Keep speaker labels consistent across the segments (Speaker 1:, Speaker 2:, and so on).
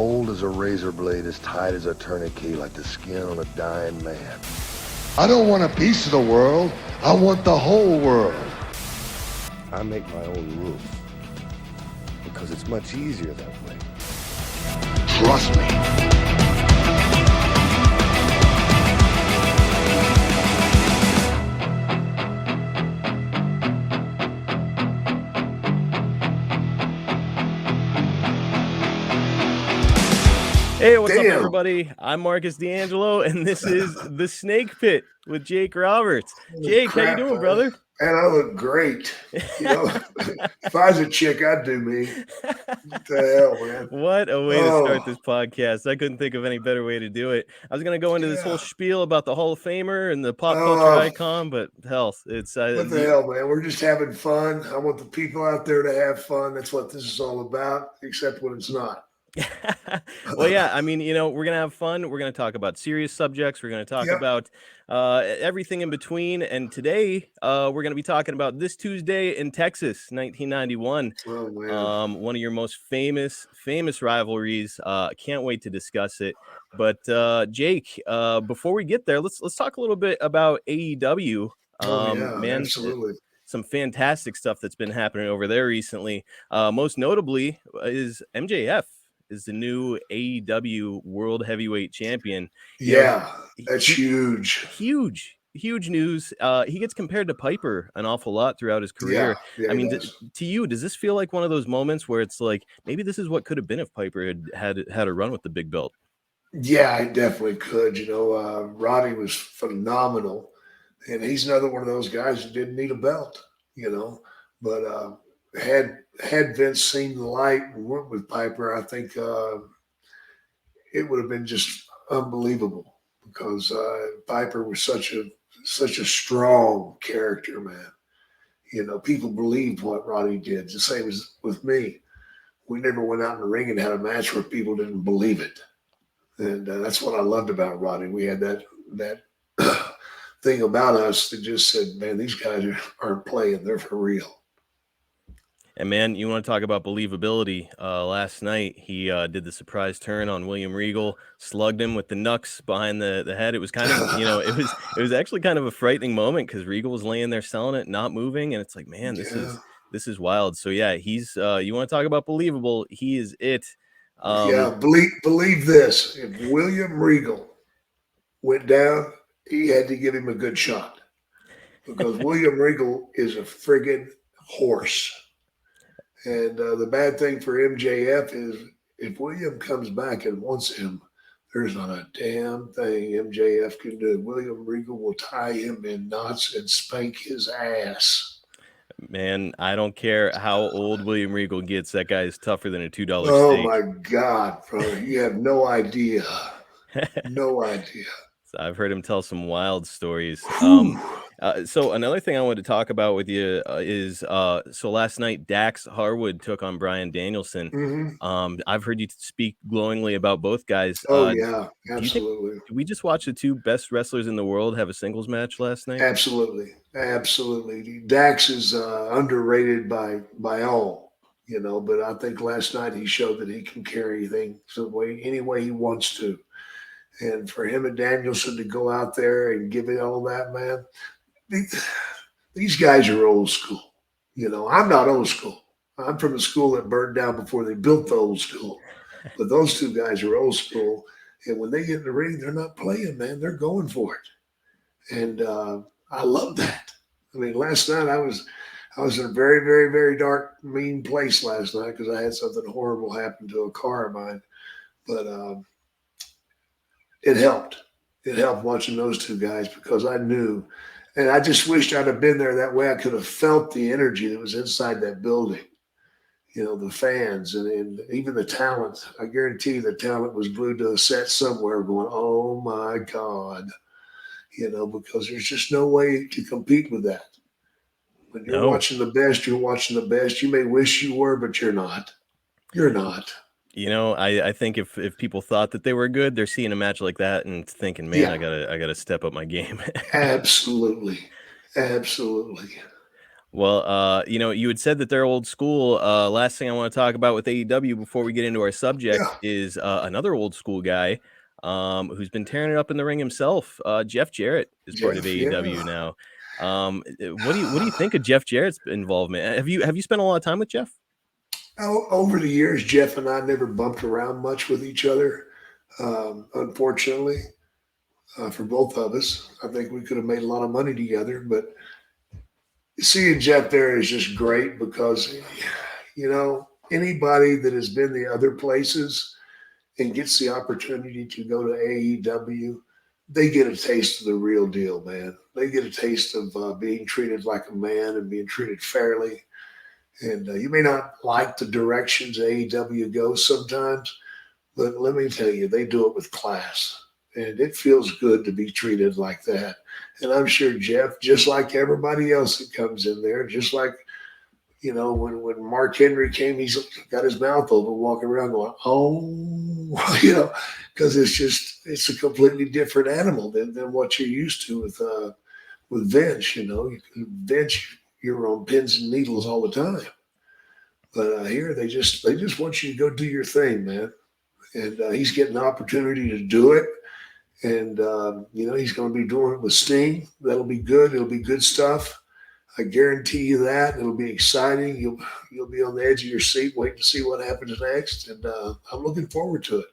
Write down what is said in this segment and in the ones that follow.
Speaker 1: cold as a razor blade, as tight as a tourniquet, like the skin on a dying man. I don't want a piece of the world. I want the whole world. I make my own rules because it's much easier that way. Trust me.
Speaker 2: Hey, what's up, everybody? I'm Marcus DeAngelo, and this is The Snake Pit with Jake Roberts. Jake, how you doing, brother?
Speaker 3: Man, I look great. You know, if I was a chick, I'd do me. What the hell, man?
Speaker 2: What a way to start this podcast. I couldn't think of any better way to do it. I was going to go into this whole spiel about the Hall of Famer and the pop culture icon, but hell, it's...
Speaker 3: what the hell, man? We're just having fun. I want the people out there to have fun. That's what this is all about, except when it's not.
Speaker 2: Well, yeah, I mean, you know, we're going to have fun. We're going to talk about serious subjects. We're going to talk about everything in between. And today, we're going to be talking about this Tuesday in Texas, 1991.
Speaker 3: Oh, man.
Speaker 2: One of your most famous rivalries. Can't wait to discuss it. But Jake, before we get there, let's talk a little bit about AEW. Man,
Speaker 3: absolutely.
Speaker 2: Some fantastic stuff that's been happening over there recently. Most notably is MJF is the new AEW World Heavyweight Champion.
Speaker 3: That's huge.
Speaker 2: Huge news. He gets compared to Piper an awful lot throughout his career.
Speaker 3: Yeah,
Speaker 2: I mean, to you, does this feel like one of those moments where it's like, maybe this is what could have been if Piper had a run with the big belt?
Speaker 3: Yeah, I definitely could. You know, Roddy was phenomenal. And he's another one of those guys who didn't need a belt, you know. But had Vince seen the light and went with Piper, I think it would have been just unbelievable because Piper was such a strong character, man. You know, people believed what Roddy did. The same as with me. We never went out in the ring and had a match where people didn't believe it. And that's what I loved about Roddy. We had that thing about us that just said, man, these guys aren't playing. They're for real.
Speaker 2: And man, you want to talk about believability. Last night, he did the surprise turn on William Regal, slugged him with the knucks behind the head. It was kind of, you know, it was actually kind of a frightening moment because Regal was laying there selling it, not moving. And it's like, man, this is wild. So yeah, he's, you want to talk about believable. He is it.
Speaker 3: Believe this. If William Regal went down, he had to give him a good shot because William Regal is a friggin' horse. And the bad thing for MJF is if William comes back and wants him, there's not a damn thing MJF can do. William Regal will tie him in knots and spank his ass.
Speaker 2: Man, I don't care how old William Regal gets. That guy is tougher than a $2 steak.
Speaker 3: Oh, my God, brother. You have no idea. No idea.
Speaker 2: I've heard him tell some wild stories. So another thing I wanted to talk about with you is so last night Dax Harwood took on Bryan Danielson.
Speaker 3: Mm-hmm.
Speaker 2: I've heard you speak glowingly about both guys.
Speaker 3: Yeah, absolutely.
Speaker 2: Did we just watch the two best wrestlers in the world have a singles match last night?
Speaker 3: Absolutely. Dax is underrated by all, you know, but I think last night he showed that he can carry things any way he wants to. And for him and Danielson to go out there and give it all that, man, these guys are old school. You know, I'm not old school. I'm from the school that burned down before they built the old school. But those two guys are old school. And when they get in the ring, they're not playing, man. They're going for it. And I love that. I mean, last night I was in a very, very, very dark, mean place last night because I had something horrible happen to a car of mine. But it helped. It helped watching those two guys because I knew, and I just wished I'd have been there. That way I could have felt the energy that was inside that building. You know, the fans and even the talent. I guarantee the talent was glued to a set somewhere going, oh, my God. You know, because there's just no way to compete with that. When you're watching the best, you're watching the best. You may wish you were, but you're not. You're not.
Speaker 2: You know, I think if people thought that they were good, they're seeing a match like that and thinking, man, I gotta step up my game.
Speaker 3: Absolutely.
Speaker 2: Well, you had said that they're old school. Last thing I want to talk about with AEW before we get into our subject
Speaker 3: Yeah,
Speaker 2: is another old school guy who's been tearing it up in the ring himself. Jeff Jarrett is part of
Speaker 3: Jeff.
Speaker 2: AEW
Speaker 3: Yeah.
Speaker 2: now. What do you think of Jeff Jarrett's involvement? Have you spent a lot of time with Jeff?
Speaker 3: Over the years, Jeff and I never bumped around much with each other. Unfortunately, for both of us, I think we could have made a lot of money together. But seeing Jeff there is just great because, anybody that has been the other places and gets the opportunity to go to AEW, they get a taste of the real deal, man. They get a taste of being treated like a man and being treated fairly. And you may not like the directions AEW goes sometimes, but let me tell you, they do it with class. And it feels good to be treated like that. And I'm sure Jeff, just like everybody else that comes in there, just like, when Mark Henry came, he's got his mouth open, walking around going, oh, because it's a completely different animal than what you're used to with Vince. Vince, you're on pins and needles all the time. But here they just want you to go do your thing, man. And he's getting the opportunity to do it. And he's going to be doing it with Sting. That'll be good. It'll be good stuff. I guarantee you that. It'll be exciting. You'll be on the edge of your seat waiting to see what happens next. And I'm looking forward to it.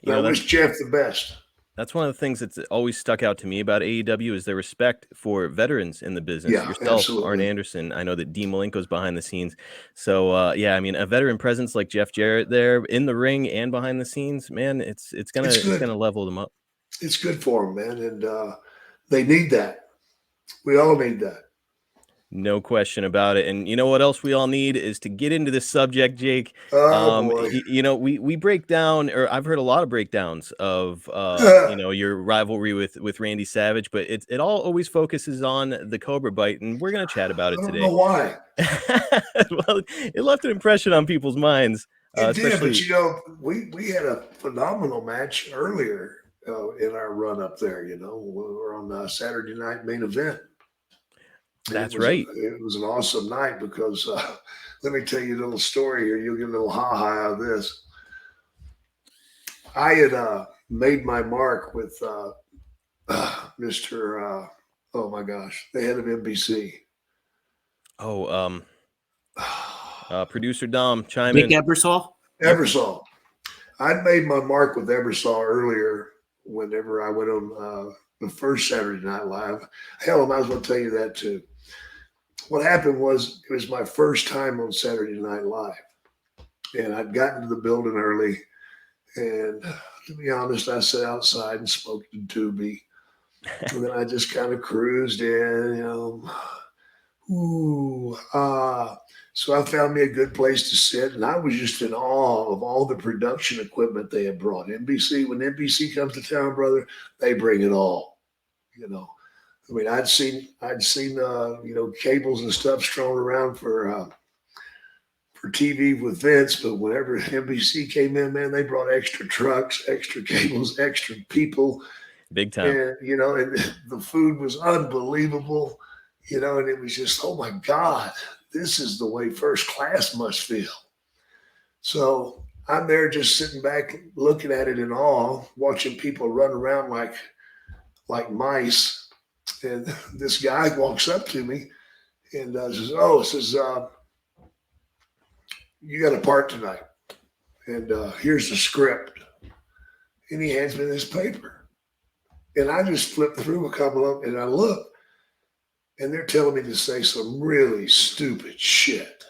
Speaker 3: And I wish Jeff the best.
Speaker 2: That's one of the things that's always stuck out to me about AEW is their respect for veterans in the business.
Speaker 3: Yeah,
Speaker 2: Yourself,
Speaker 3: absolutely.
Speaker 2: Arn Anderson. I know that Dean Malenko's behind the scenes. So, a veteran presence like Jeff Jarrett there in the ring and behind the scenes, man, it's gonna level them up.
Speaker 3: It's good for them, man, and they need that. We all need that.
Speaker 2: No question about it. And you know what else we all need is to get into this subject, Jake.
Speaker 3: Oh boy.
Speaker 2: We break down, or I've heard a lot of breakdowns of your rivalry with Randy Savage, but it all always focuses on the Cobra bite, and we're gonna chat about it today.
Speaker 3: I don't know why.
Speaker 2: Well, it left an impression on people's minds.
Speaker 3: It did, but we had a phenomenal match earlier in our run up there. We were on Saturday night main event.
Speaker 2: That's right.
Speaker 3: It was an awesome night because let me tell you a little story here. You'll get a little ha-ha out of this. I had made my mark with Mr. Oh my gosh, the head of NBC.
Speaker 2: Oh, producer Dom, chime in.
Speaker 4: Ebersol?
Speaker 3: Ebersol. I'd made my mark with Ebersol earlier whenever I went on the first Saturday Night Live. Hell, I might as well tell you that too. What happened was it was my first time on Saturday Night Live. And I'd gotten to the building early. And to be honest, I sat outside and smoked a doobie. And then I just kind of cruised in, So I found me a good place to sit. And I was just in awe of all the production equipment they had brought. NBC, when NBC comes to town, brother, they bring it all, I mean, I'd seen cables and stuff strewn around for TV with Vince, but whenever NBC came in, man, they brought extra trucks, extra cables, extra people.
Speaker 2: Big time.
Speaker 3: And, and the food was unbelievable, and it was just, oh my God, this is the way first class must feel. So I'm there just sitting back, looking at it in awe, watching people run around like mice. And this guy walks up to me and says, you got a part tonight. And here's the script. And he hands me this paper. And I just flipped through a couple of them and I look. And they're telling me to say some really stupid shit.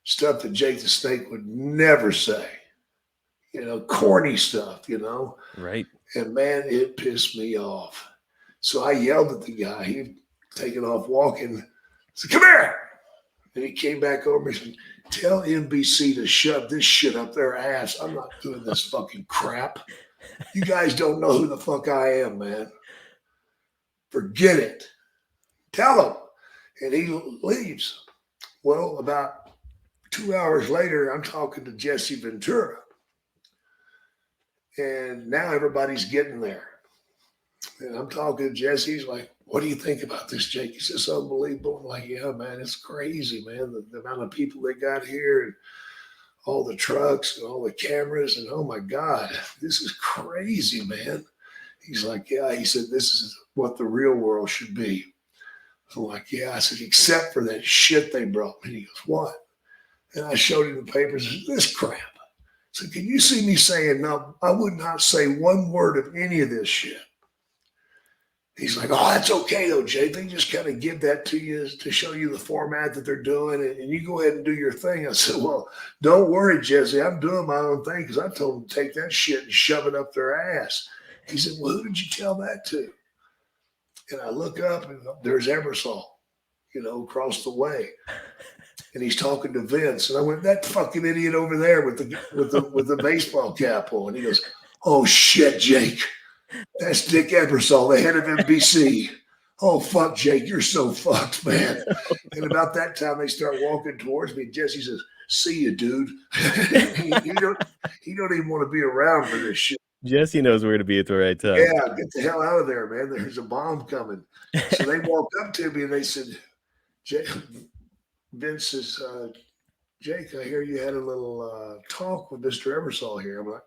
Speaker 3: Stuff that Jake the Snake would never say. Corny stuff,
Speaker 2: Right.
Speaker 3: And man, it pissed me off. So I yelled at the guy. He'd taken off walking. I said, come here. And he came back over and said, tell NBC to shove this shit up their ass. I'm not doing this fucking crap. You guys don't know who the fuck I am, man. Forget it. Tell him. And he leaves. Well, about 2 hours later, I'm talking to Jesse Ventura. And now everybody's getting there. And I'm talking to Jesse. He's like, what do you think about this, Jake? He says, unbelievable. I'm like, yeah, man, it's crazy, man. The amount of people they got here and all the trucks and all the cameras. And oh my God, this is crazy, man. He's like, yeah. He said, this is what the real world should be. I'm like, yeah. I said, except for that shit they brought me. He goes, what? And I showed him the papers. This crap. So can you see me saying, no, I would not say one word of any of this shit. He's like, oh, that's okay though, Jay. They just kind of give that to you to show you the format that they're doing, and you go ahead and do your thing. I said, well, don't worry, Jesse. I'm doing my own thing because I told them to take that shit and shove it up their ass. He said, well, who did you tell that to? And I look up and there's Ebersol, across the way. And he's talking to Vince. And I went, that fucking idiot over there with the baseball cap on. And he goes, oh shit, Jake. That's Dick Ebersol, the head of NBC. Oh, fuck, Jake, you're so fucked, man. And about that time, they start walking towards me. Jesse says, see you, dude. he don't even want to be around for this shit.
Speaker 2: Jesse knows where to be at the right time.
Speaker 3: Yeah, get the hell out of there, man. There's a bomb coming. So they walked up to me and they said, Vince says, Jake, I hear you had a little talk with Mr. Ebersol here. I'm like,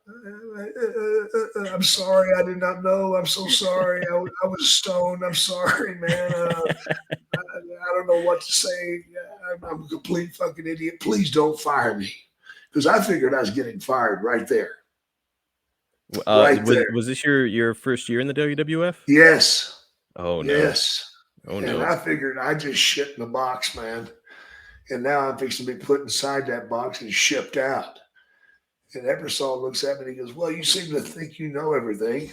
Speaker 3: I'm sorry. I did not know. I'm so sorry. I was stoned. I'm sorry, man. I don't know what to say. I'm a complete fucking idiot. Please don't fire me. Because I figured I was getting fired right there.
Speaker 2: Was this your first year in the WWF?
Speaker 3: Yes.
Speaker 2: Oh, no.
Speaker 3: Yes.
Speaker 2: Oh, no.
Speaker 3: And I figured I just shit in the box, man. And now I'm fixing to be put inside that box and shipped out. And Ebersol looks at me and he goes, well, you seem to think you know everything.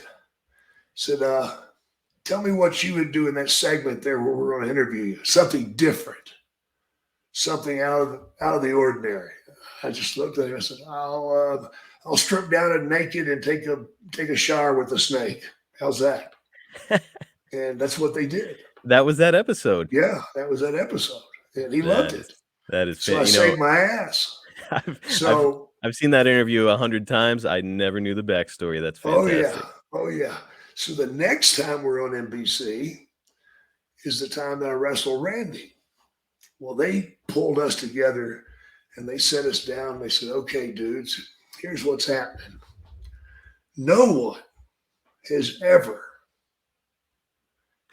Speaker 3: Said, tell me what you would do in that segment there where we're going to interview you. Something different. Something out of the ordinary. I just looked at him and said, I'll strip down and naked and take a shower with a snake. How's that? And that's what they did.
Speaker 2: That was that episode.
Speaker 3: Yeah, that was that episode. And he loved it.
Speaker 2: That is
Speaker 3: so I saved my ass.
Speaker 2: I've seen that interview 100 times. I never knew the backstory. That's fantastic.
Speaker 3: Oh yeah. So the next time we're on NBC is the time that I wrestle Randy. Well, they pulled us together and they set us down. They said, okay, dudes, here's what's happening. No one has ever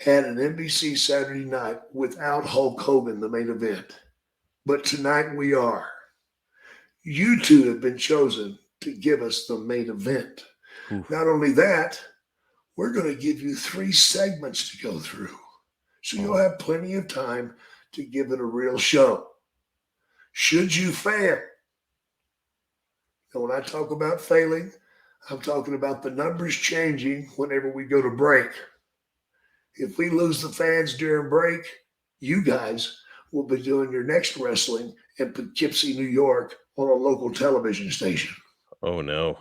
Speaker 3: had an NBC Saturday night without Hulk Hogan, the main event. But tonight we are. You two have been chosen to give us the main event. Oof. Not only that, we're going to give you 3 segments to go through. So you'll have plenty of time to give it a real show. Should you fail? And when I talk about failing, I'm talking about the numbers changing whenever we go to break. If we lose the fans during break, you guys will be doing your next wrestling in Poughkeepsie, New York on a local television station.
Speaker 2: Oh, no.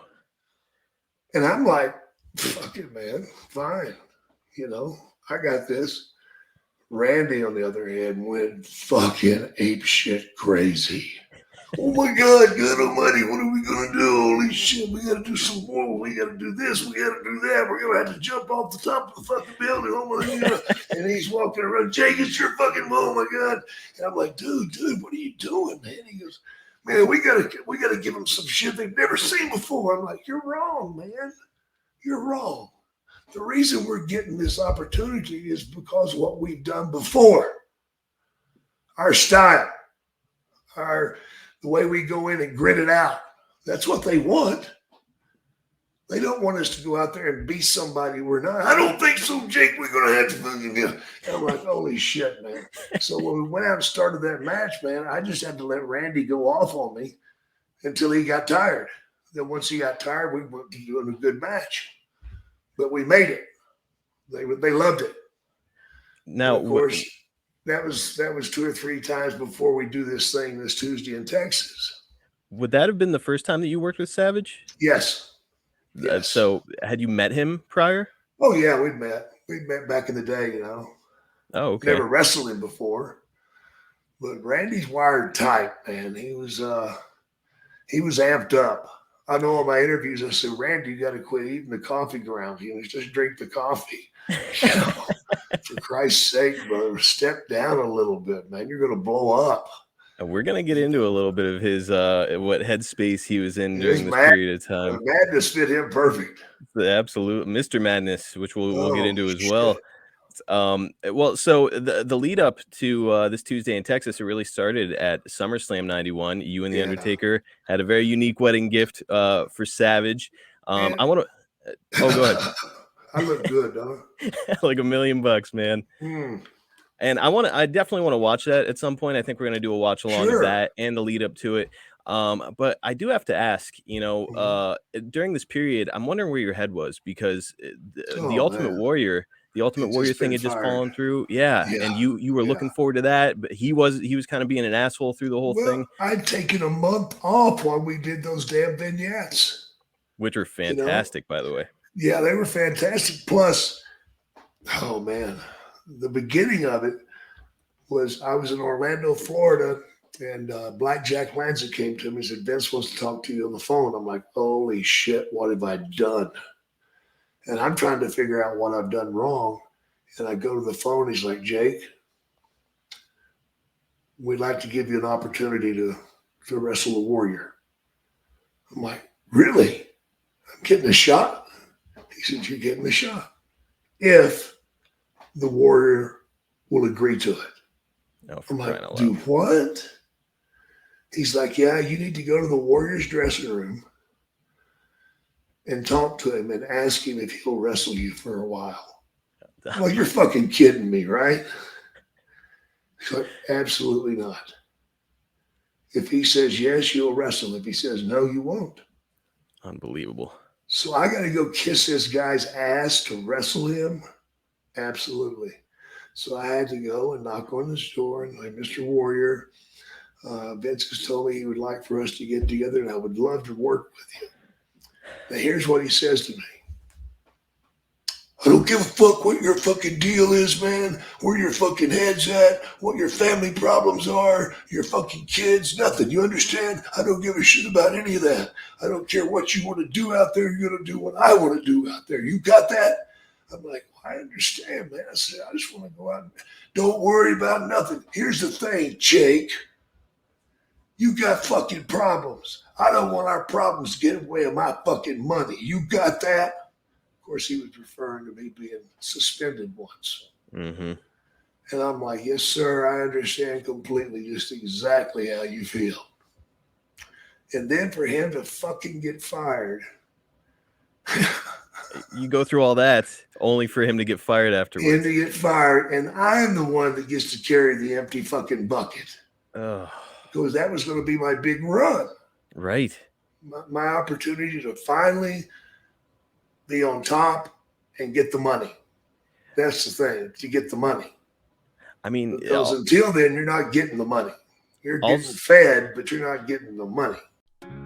Speaker 3: And I'm like, fuck it, man. Fine. I got this. Randy, on the other hand, went fucking ape shit crazy. Oh my God, good almighty, what are we going to do? Holy shit, we got to do some more. We got to do this. We got to do that. We're going to have to jump off the top of the fucking building. Oh my God. And he's walking around, Jake, it's your fucking, oh my God. And I'm like, dude, what are you doing, man? He goes, man, we got to give them some shit they've never seen before. I'm like, you're wrong, man. You're wrong. The reason we're getting this opportunity is because of what we've done before. Our style, the way we go in and grit it out. That's what they want. They don't want us to go out there and be somebody we're not. I don't think so, Jake. We're going to have to fucking go. And I'm like, holy shit, man. So when we went out and started that match, man, I just had to let Randy go off on me until he got tired. Then once he got tired, we went to doing a good match. But we made it. They loved it.
Speaker 2: Now,
Speaker 3: and of course, that was 2 or 3 times before we do this thing this Tuesday in Texas.
Speaker 2: Would that have been the first time that you worked with Savage?
Speaker 3: Yes.
Speaker 2: So had you met him prior?
Speaker 3: Oh yeah, we'd met. We'd met back in the day, Oh,
Speaker 2: okay.
Speaker 3: Never wrestled him before. But Randy's wired tight, man. He was amped up. I know in my interviews, I said, Randy, you got to quit eating the coffee grounds. Just drink the coffee. For Christ's sake, brother, step down a little bit, man. You're going to blow up.
Speaker 2: And we're going to get into a little bit of his, what headspace he was in during this period of time.
Speaker 3: Madness fit him perfect.
Speaker 2: The absolute Mr. Madness, which we'll get into as well. Well, so the lead up to this Tuesday in Texas, it really started at SummerSlam 91. You and The Undertaker had a very unique wedding gift for Savage. I want to go ahead.
Speaker 3: I look good, huh?
Speaker 2: Like $1 million, man. And I definitely want to watch that at some point. I think we're going to do a watch along of that and the lead up to it. But I do have to ask, during this period, I'm wondering where your head was, because the Ultimate Warrior thing had just fallen through. Yeah. And you were looking forward to that, but he was kind of being an asshole through the whole thing.
Speaker 3: I'd taken a month off while we did those damn vignettes,
Speaker 2: which are fantastic, by the way.
Speaker 3: Yeah, they were fantastic. Plus, oh man, the beginning of it was I was in Orlando, Florida, and Blackjack Lanza came to me and said, Vince wants to talk to you on the phone. I'm like, holy shit, what have I done? And I'm trying to figure out what I've done wrong. And I go to the phone. He's like, Jake, we'd like to give you an opportunity to wrestle a Warrior. I'm like, really? I'm getting a shot? He said, you're getting the shot if the Warrior will agree to it. I'm like, do what? He's like, yeah, you need to go to the Warrior's dressing room and talk to him and ask him if he'll wrestle you for a while. Well, you're fucking kidding me, right? He's like, absolutely not. If he says yes, you'll wrestle. If he says no, you won't.
Speaker 2: Unbelievable.
Speaker 3: So I got to go kiss this guy's ass to wrestle him? Absolutely. So I had to go and knock on his door and like, Mr. Warrior, Vince has told me he would like for us to get together and I would love to work with you. Now here's what he says to me. I don't give a fuck what your fucking deal is, man, where your fucking head's at, what your family problems are, your fucking kids, nothing. You understand? I don't give a shit about any of that. I don't care what you want to do out there. You're going to do what I want to do out there. You got that? I'm like, well, I understand, man. I said, I just want to go out and don't worry about nothing. Here's the thing, Jake. You got fucking problems. I don't want our problems to get in the way of my fucking money. You got that? Of course, he was referring to me being suspended once.
Speaker 2: Mm-hmm.
Speaker 3: And I'm like, yes, sir, I understand completely just exactly how you feel. And then for him to fucking get fired.
Speaker 2: You go through all that only for him to get fired afterwards.
Speaker 3: And to get fired. And I'm the one that gets to carry the empty fucking bucket.
Speaker 2: Oh.
Speaker 3: Because that was going to be my big run.
Speaker 2: Right.
Speaker 3: My opportunity to finally be on top and get the money. That's the thing, to get the money.
Speaker 2: I mean,
Speaker 3: because until then, you're not getting the money. You're getting fed, but you're not getting the money.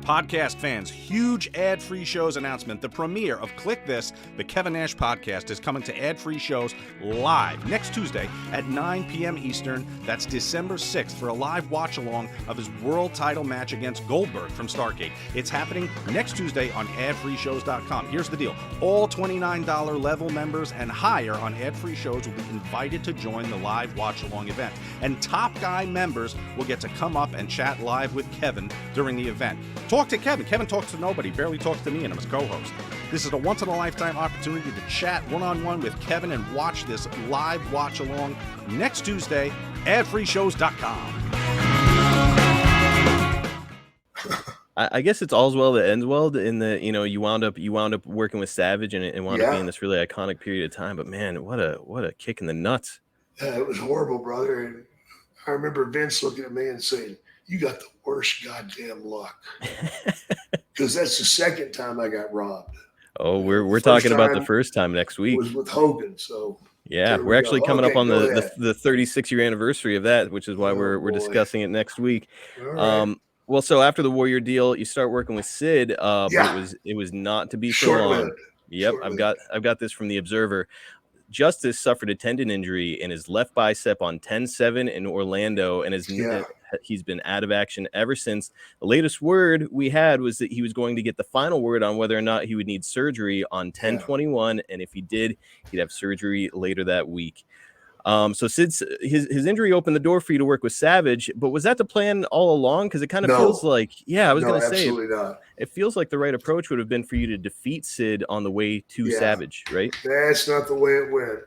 Speaker 4: Podcast fans, huge ad-free shows announcement. The premiere of Click This, the Kevin Nash podcast, is coming to ad-free shows live next Tuesday at 9 p.m. Eastern. That's December 6th for a live watch-along of his world title match against Goldberg from Starrcade. It's happening next Tuesday on adfreeshows.com. Here's the deal. All $29 level members and higher on ad-free shows will be invited to join the live watch-along event. And Top Guy members will get to come up and chat live with Kevin during the event. Talk to Kevin. Kevin talks to nobody, barely talks to me, and I'm his co-host. This is a once-in-a-lifetime opportunity to chat one-on-one with Kevin and watch this live watch-along next Tuesday, adfreeshows.com.
Speaker 2: I guess it's all's well that ends well. In the you wound up working with Savage and wound up being this really iconic period of time. But man, what a kick in the nuts!
Speaker 3: Yeah, it was horrible, brother. And I remember Vince looking at me and saying, you got the worst goddamn luck. Because that's the second time I got robbed.
Speaker 2: Oh, we're talking about the first time next week.
Speaker 3: It was with Hogan, so
Speaker 2: yeah, we're actually coming up on the 36-year anniversary of that, which is why we're discussing it next week.
Speaker 3: Right.
Speaker 2: Well, so after the Warrior deal, you start working with Sid, but it was not to be for long. Yep, I've got this from the Observer. Justice suffered a tendon injury in his left bicep on 10/7 in Orlando and has He's been out of action ever since. The latest word we had was that he was going to get the final word on whether or not he would need surgery on 10/21, and if he did, he'd have surgery later that week. So Sid's his injury opened the door for you to work with Savage, but was that the plan all along? Because it kind of feels like, I was going to say,
Speaker 3: absolutely not.
Speaker 2: It feels like the right approach would have been for you to defeat Sid on the way to Savage, right?
Speaker 3: That's not the way it went.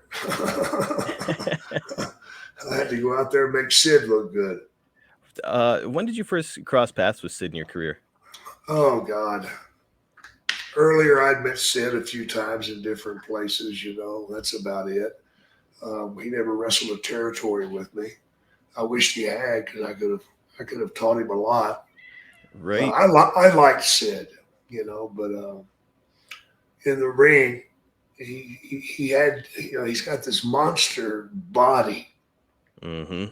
Speaker 3: I had to go out there and make Sid look good.
Speaker 2: When did you first cross paths with Sid in your career?
Speaker 3: Oh, God. Earlier, I'd met Sid a few times in different places, that's about it. He never wrestled a territory with me. I wished he had, because I could have taught him a lot.
Speaker 2: Right.
Speaker 3: I liked Sid, but in the ring, he had, he's got this monster body,
Speaker 2: mm-hmm.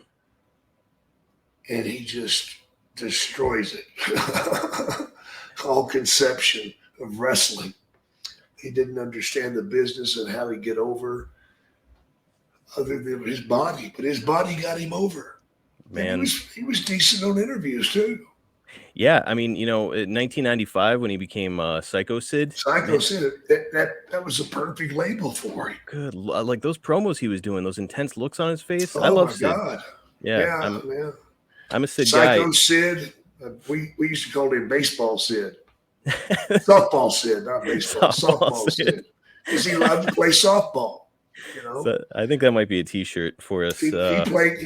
Speaker 3: and he just destroys it. All conception of wrestling. He didn't understand the business and how to get over other than his body, but his body got him over.
Speaker 2: Man,
Speaker 3: he was decent on interviews too.
Speaker 2: Yeah, I mean, in 1995 when he became Psycho Sid.
Speaker 3: Sid, that was a perfect label for him.
Speaker 2: Good, like those promos he was doing, those intense looks on his face. I love Sid.
Speaker 3: God.
Speaker 2: Yeah,
Speaker 3: man.
Speaker 2: I'm a Sid guy.
Speaker 3: Psycho Sid. We used to call him Baseball Sid. Softball Sid, not baseball. Softball Sid. Because he loved to play softball.
Speaker 2: So I think that might be a T-shirt for us.
Speaker 3: He played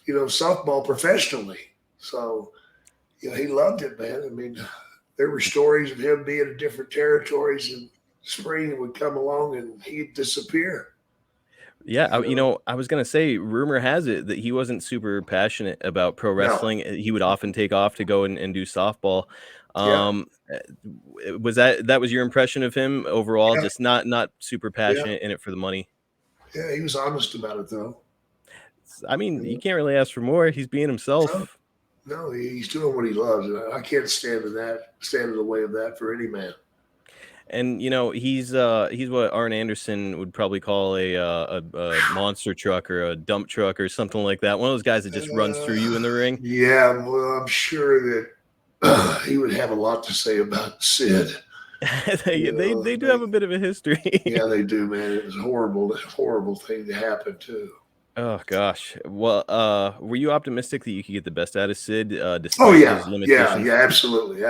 Speaker 3: softball professionally. So he loved it, man. I mean, there were stories of him being in different territories, and spring would come along and he'd disappear.
Speaker 2: Yeah, I was gonna say, rumor has it that he wasn't super passionate about pro wrestling. No. He would often take off to go and do softball. Was that was your impression of him overall? Yeah. Just not super passionate in it for the money.
Speaker 3: Yeah, he was honest about it though.
Speaker 2: I mean, you can't really ask for more. He's being himself.
Speaker 3: No, he's doing what he loves. I can't stand in the way of that for any man.
Speaker 2: And he's what Arn Anderson would probably call a monster truck or a dump truck or something like that. One of those guys that just runs through you in the ring.
Speaker 3: Yeah, well, I'm sure that he would have a lot to say about Sid.
Speaker 2: they do have a bit of a history.
Speaker 3: Yeah, they do, man. It was a horrible thing to happen too.
Speaker 2: Oh gosh. Well, were you optimistic that you could get the best out of Sid
Speaker 3: despite his limitations? Yeah, absolutely.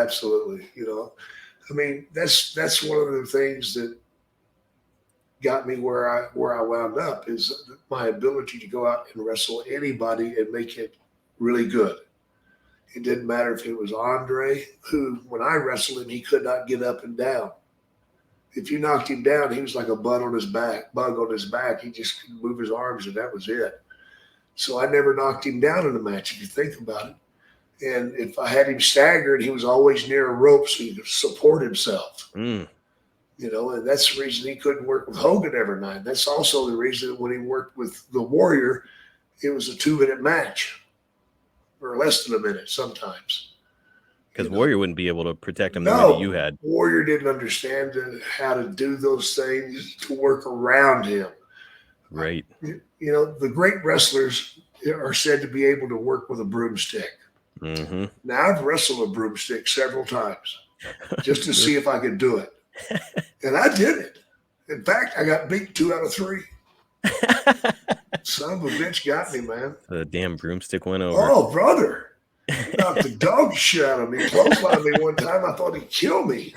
Speaker 3: I mean, that's one of the things that got me where I wound up is my ability to go out and wrestle anybody and make it really good. It didn't matter if it was Andre, who when I wrestled him, he could not get up and down. If you knocked him down, he was like a bug on his back. He just couldn't move his arms, and that was it. So I never knocked him down in a match, if you think about it. And if I had him staggered, he was always near a rope so he could support himself. And that's the reason he couldn't work with Hogan every night. That's also the reason that when he worked with the Warrior, it was a 2-minute match or less than a minute sometimes.
Speaker 2: Because Warrior wouldn't be able to protect him the way that you had.
Speaker 3: Warrior didn't understand how to do those things to work around him.
Speaker 2: Right.
Speaker 3: The great wrestlers are said to be able to work with a broomstick.
Speaker 2: Mm-hmm.
Speaker 3: Now, I've wrestled a broomstick several times just to see if I could do it. And I did it. In fact, I got beat 2 out of 3. Son of a bitch got me, man.
Speaker 2: The damn broomstick went over.
Speaker 3: Oh, brother. He knocked the dog shit out of me. Clotheslined me one time. I thought he'd kill me.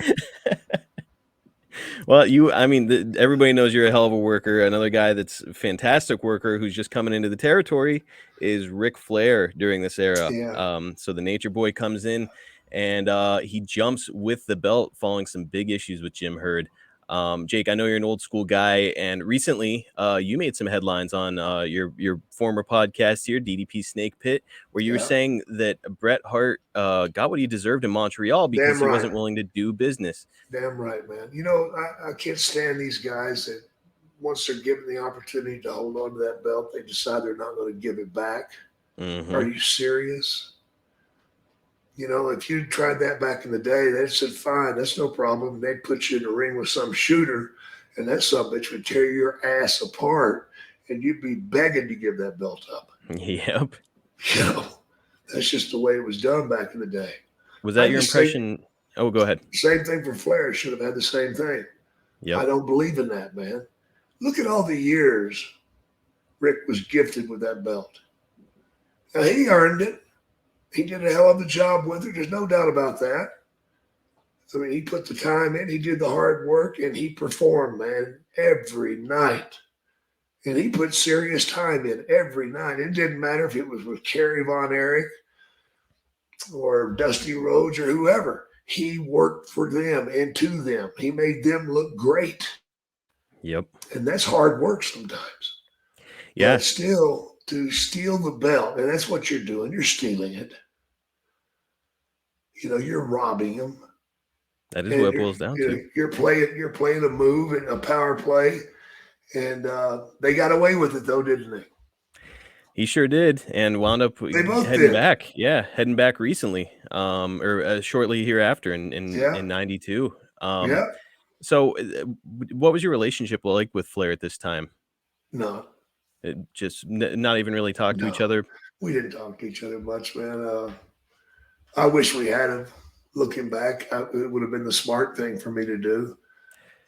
Speaker 2: Well, everybody knows you're a hell of a worker. Another guy that's a fantastic worker who's just coming into the territory is Ric Flair during this era.
Speaker 3: Yeah.
Speaker 2: So the Nature Boy comes in and he jumps with the belt following some big issues with Jim Herd. Jake, I know you're an old school guy, and recently you made some headlines on your former podcast here, DDP Snake Pit, where you were saying that Bret Hart got what he deserved in Montreal because he wasn't willing to do business.
Speaker 3: Damn right, man. I can't stand these guys that once they're given the opportunity to hold on to that belt, they decide they're not going to give it back.
Speaker 2: Mm-hmm.
Speaker 3: Are you serious? If you tried that back in the day, they'd said, fine, that's no problem. They'd put you in the ring with some shooter, and that subbitch would tear your ass apart, and you'd be begging to give that belt up.
Speaker 2: Yep.
Speaker 3: That's just the way it was done back in the day.
Speaker 2: Was that your impression? Oh, go ahead.
Speaker 3: Same thing for Flair. Should have had the same thing.
Speaker 2: Yep.
Speaker 3: I don't believe in that, man. Look at all the years Rick was gifted with that belt. Now, he earned it. He did a hell of a job with it. There's no doubt about that. I mean, he put the time in. He did the hard work, and he performed, man, every night. And he put serious time in every night. It didn't matter if it was with Kerry Von Erich or Dusty Rhodes or whoever. He worked for them and to them. He made them look great.
Speaker 2: Yep.
Speaker 3: And that's hard work sometimes.
Speaker 2: Yeah.
Speaker 3: But still, to steal the belt, and that's what you're doing. You're stealing it. You know, you're robbing them.
Speaker 2: That is what it boils down to.
Speaker 3: You're playing a move and a power play, and they got away with it though, didn't they?
Speaker 2: He sure did, and wound up heading back. Yeah, heading back recently, or shortly hereafter in 92.
Speaker 3: Yeah.
Speaker 2: So, what was your relationship like with Flair at this time?
Speaker 3: No.
Speaker 2: Just not even really talk to each other?
Speaker 3: We didn't talk to each other much, man. I wish we had him. Looking back, it would have been the smart thing for me to do.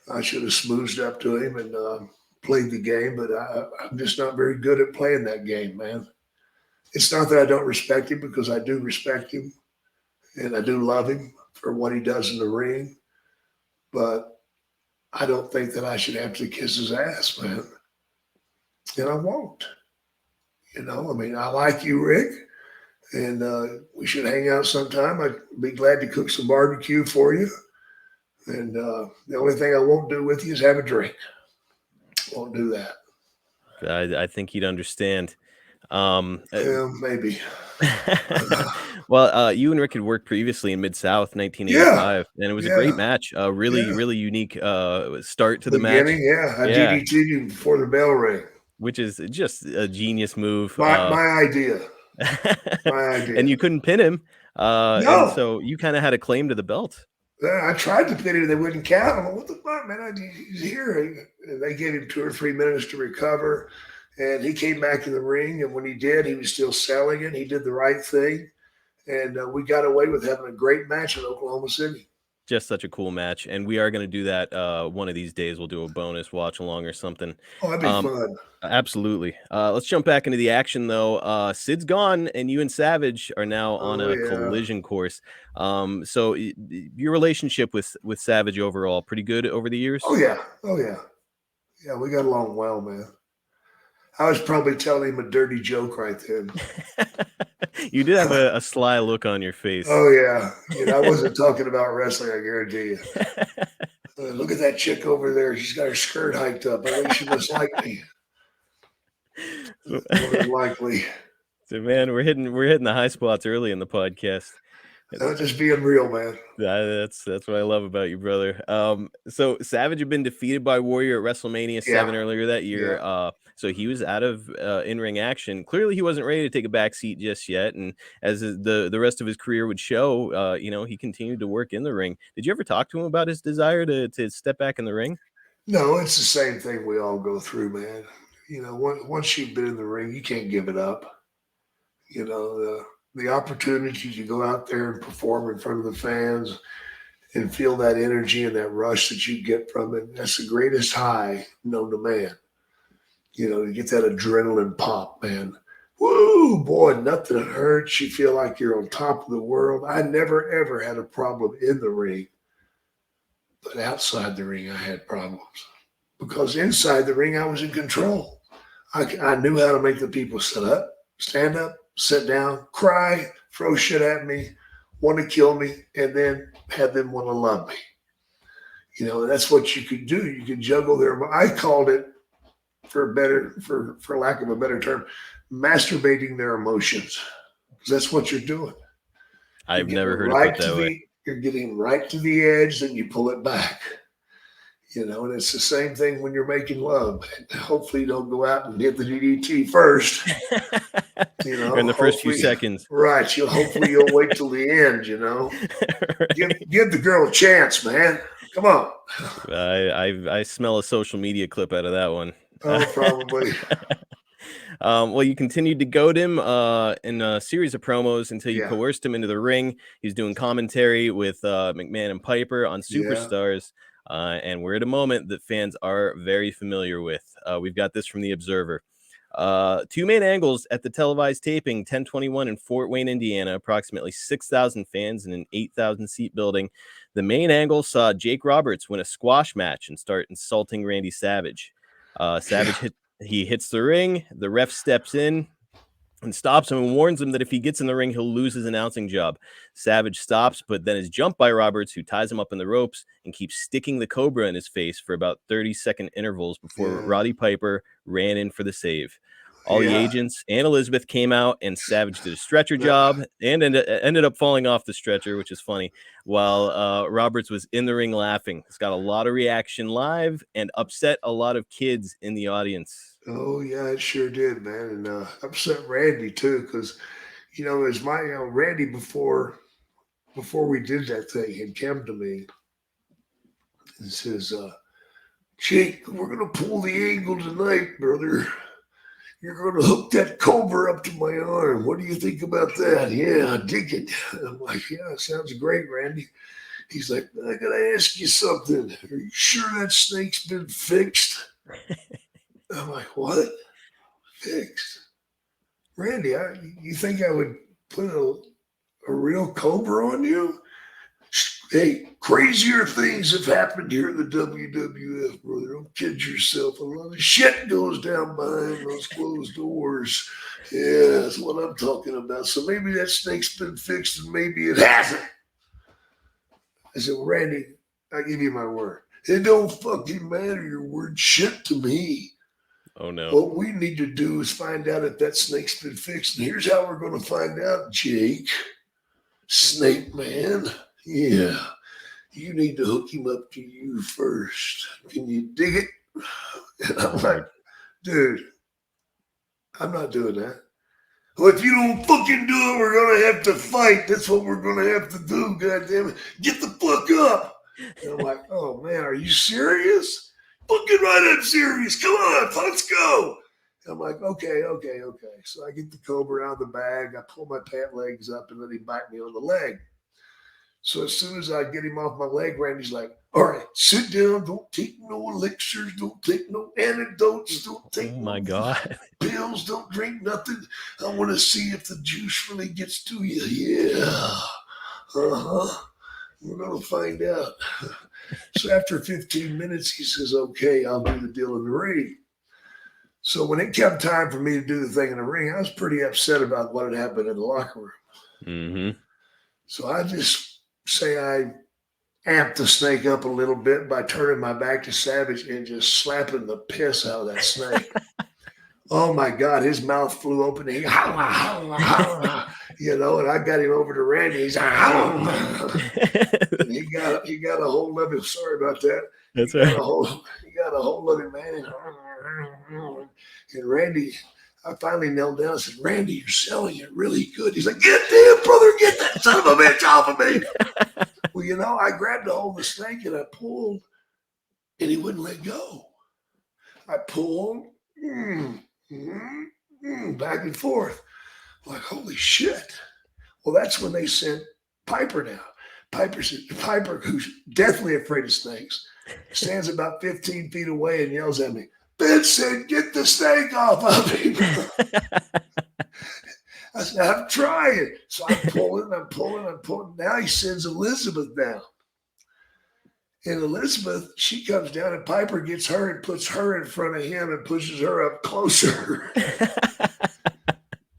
Speaker 3: I should have smoothed up to him and played the game, but I'm just not very good at playing that game, man. It's not that I don't respect him, because I do respect him and I do love him for what he does in the ring, but I don't think that I should have to kiss his ass, man. And I won't. You know, I mean, I like you, Rick, and we should hang out sometime. I'd be glad to cook some barbecue for you. And the only thing I won't do with you is have a drink. Won't do that.
Speaker 2: I think he'd understand.
Speaker 3: Yeah, maybe.
Speaker 2: Well, you and Rick had worked previously in Mid-South 1985, and it was a great match. Really unique start to the match.
Speaker 3: Yeah, I DDT'd you before the bell rang.
Speaker 2: Which is just a genius move.
Speaker 3: My idea. My idea.
Speaker 2: And you couldn't pin him.
Speaker 3: No.
Speaker 2: And so you kind of had a claim to the belt.
Speaker 3: I tried to pin him. They wouldn't count him. What the fuck, man? He's here. And they gave him 2 or 3 minutes to recover. And he came back in the ring. And when he did, he was still selling it. He did the right thing. And we got away with having a great match in Oklahoma City.
Speaker 2: Just such a cool match. And we are going to do that one of these days. We'll do a bonus watch along or something.
Speaker 3: Oh, that'd be fun.
Speaker 2: Absolutely. Let's jump back into the action, though. Sid's gone, and you and Savage are now on a collision course. So your relationship with Savage overall, pretty good over the years?
Speaker 3: Oh, yeah. Yeah, we got along well, man. I was probably telling him a dirty joke right then.
Speaker 2: You did have a sly look on your face.
Speaker 3: Oh, yeah. You know, I wasn't talking about wrestling, I guarantee you. Look at that chick over there. She's got her skirt hiked up. I think she must like me. More than likely.
Speaker 2: So, man, we're hitting the high spots early in the podcast.
Speaker 3: I'm just being real, man.
Speaker 2: That's what I love about you, brother. So Savage had been defeated by Warrior at WrestleMania 7 earlier that year.
Speaker 3: Yeah.
Speaker 2: So he was out of in-ring action. Clearly, he wasn't ready to take a back seat just yet. And as the rest of his career would show, he continued to work in the ring. Did you ever talk to him about his desire to step back in the ring?
Speaker 3: No, it's the same thing we all go through, man. You know, once you've been in the ring, you can't give it up. You know, the opportunity to go out there and perform in front of the fans and feel that energy and that rush that you get from it, that's the greatest high known to man. You know, you get that adrenaline pop, man. Woo, boy, nothing hurts. You feel like you're on top of the world. I never, ever had a problem in the ring. But outside the ring, I had problems. Because inside the ring, I was in control. I knew how to make the people sit up, stand up, sit down, cry, throw shit at me, want to kill me, and then have them want to love me. You know, that's what you could do. You could juggle their. I called it, for lack of a better term, masturbating their emotions, because that's what you're doing.
Speaker 2: I've never heard of it that way.
Speaker 3: You're getting right to the edge, then you pull it back. You know, and it's the same thing when you're making love. Hopefully you don't go out and hit the DDT first. You know,
Speaker 2: in the first few seconds.
Speaker 3: Right. Hopefully you'll wait till the end, you know. Right. Give the girl a chance, man. Come on.
Speaker 2: I smell a social media clip out of that one.
Speaker 3: Oh, probably.
Speaker 2: Well, you continued to goad him in a series of promos until you
Speaker 3: Yeah.
Speaker 2: coerced him into the ring. He's doing commentary with McMahon and Piper on
Speaker 3: Yeah.
Speaker 2: Superstars. And we're at a moment that fans are very familiar with. We've got this from The Observer. Two main angles at the televised taping, 1021 in Fort Wayne, Indiana, approximately 6,000 fans in an 8,000 seat building. The main angle saw Jake Roberts win a squash match and start insulting Randy Savage. Savage hits the ring. The ref steps in and stops him and warns him that if he gets in the ring, he'll lose his announcing job. Savage stops, but then is jumped by Roberts, who ties him up in the ropes and keeps sticking the cobra in his face for about 30-second intervals before Roddy Piper ran in for the save. All the agents and Elizabeth came out, and Savage did a stretcher job and ended up falling off the stretcher, which is funny, while Roberts was in the ring laughing. It's got a lot of reaction live and upset a lot of kids in the audience.
Speaker 3: Oh, yeah, it sure did, man. And upset Randy, too, because, you know, as my Randy, before we did that thing, had come to me and says, Jake, we're going to pull the angle tonight, brother. You're going to hook that cobra up to my arm. What do you think about that? Yeah, I dig it. I'm like, yeah, sounds great, Randy. He's like, I got to ask you something. Are you sure that snake's been fixed? I'm like, what? Fixed? Randy, you think I would put a real cobra on you? Hey, crazier things have happened here in the WWF, brother. Don't kid yourself. A lot of shit goes down behind those closed doors. Yeah, that's what I'm talking about. So maybe that snake's been fixed and maybe it hasn't. I said, well, Randy, I give you my word. It don't fucking matter your word shit to me.
Speaker 2: Oh, no.
Speaker 3: What we need to do is find out if that snake's been fixed. And here's how we're going to find out, Jake. Snake man. Yeah. You need to hook him up to you first. Can you dig it? And I'm like, dude, I'm not doing that. Well, if you don't fucking do it, we're going to have to fight. That's what we're going to have to do, goddammit. Get the fuck up. And I'm like, oh, man, are you serious? Fucking right, I'm serious. Come on, let's go. And I'm like, okay. So I get the cobra out of the bag. I pull my pant legs up and let him bite me on the leg. So as soon as I get him off my leg, Randy's like, all right, sit down. Don't take no elixirs. Don't take no antidotes. Don't take pills. Don't drink nothing. I want to see if the juice really gets to you. Yeah. We're going to find out. So after 15 minutes, he says, okay, I'll do the deal in the ring. So when it came time for me to do the thing in the ring, I was pretty upset about what had happened in the locker room.
Speaker 2: Mm-hmm.
Speaker 3: So I just say I amped the snake up a little bit by turning my back to Savage and just slapping the piss out of that snake. Oh, my God, his mouth flew open. And he, you know, and I got him over to Randy. He's like, and he got a hold of him. Sorry about that.
Speaker 2: That's
Speaker 3: he
Speaker 2: right.
Speaker 3: He got a hold of him, man. And Randy, I finally knelt down and said, Randy, you're selling it really good. He's like, get there, brother, get that son of a bitch off of me. Well, you know, I grabbed a hold of the snake and I pulled, and he wouldn't let go. I pulled, back and forth. I'm like, holy shit. Well, that's when they sent Piper down. Piper, who's deathly afraid of snakes, stands about 15 feet away and yells at me, Vincent, get the snake off of me. I said, I'm trying. So I'm pulling. Now he sends Elizabeth down. And Elizabeth, she comes down and Piper gets her and puts her in front of him and pushes her up closer.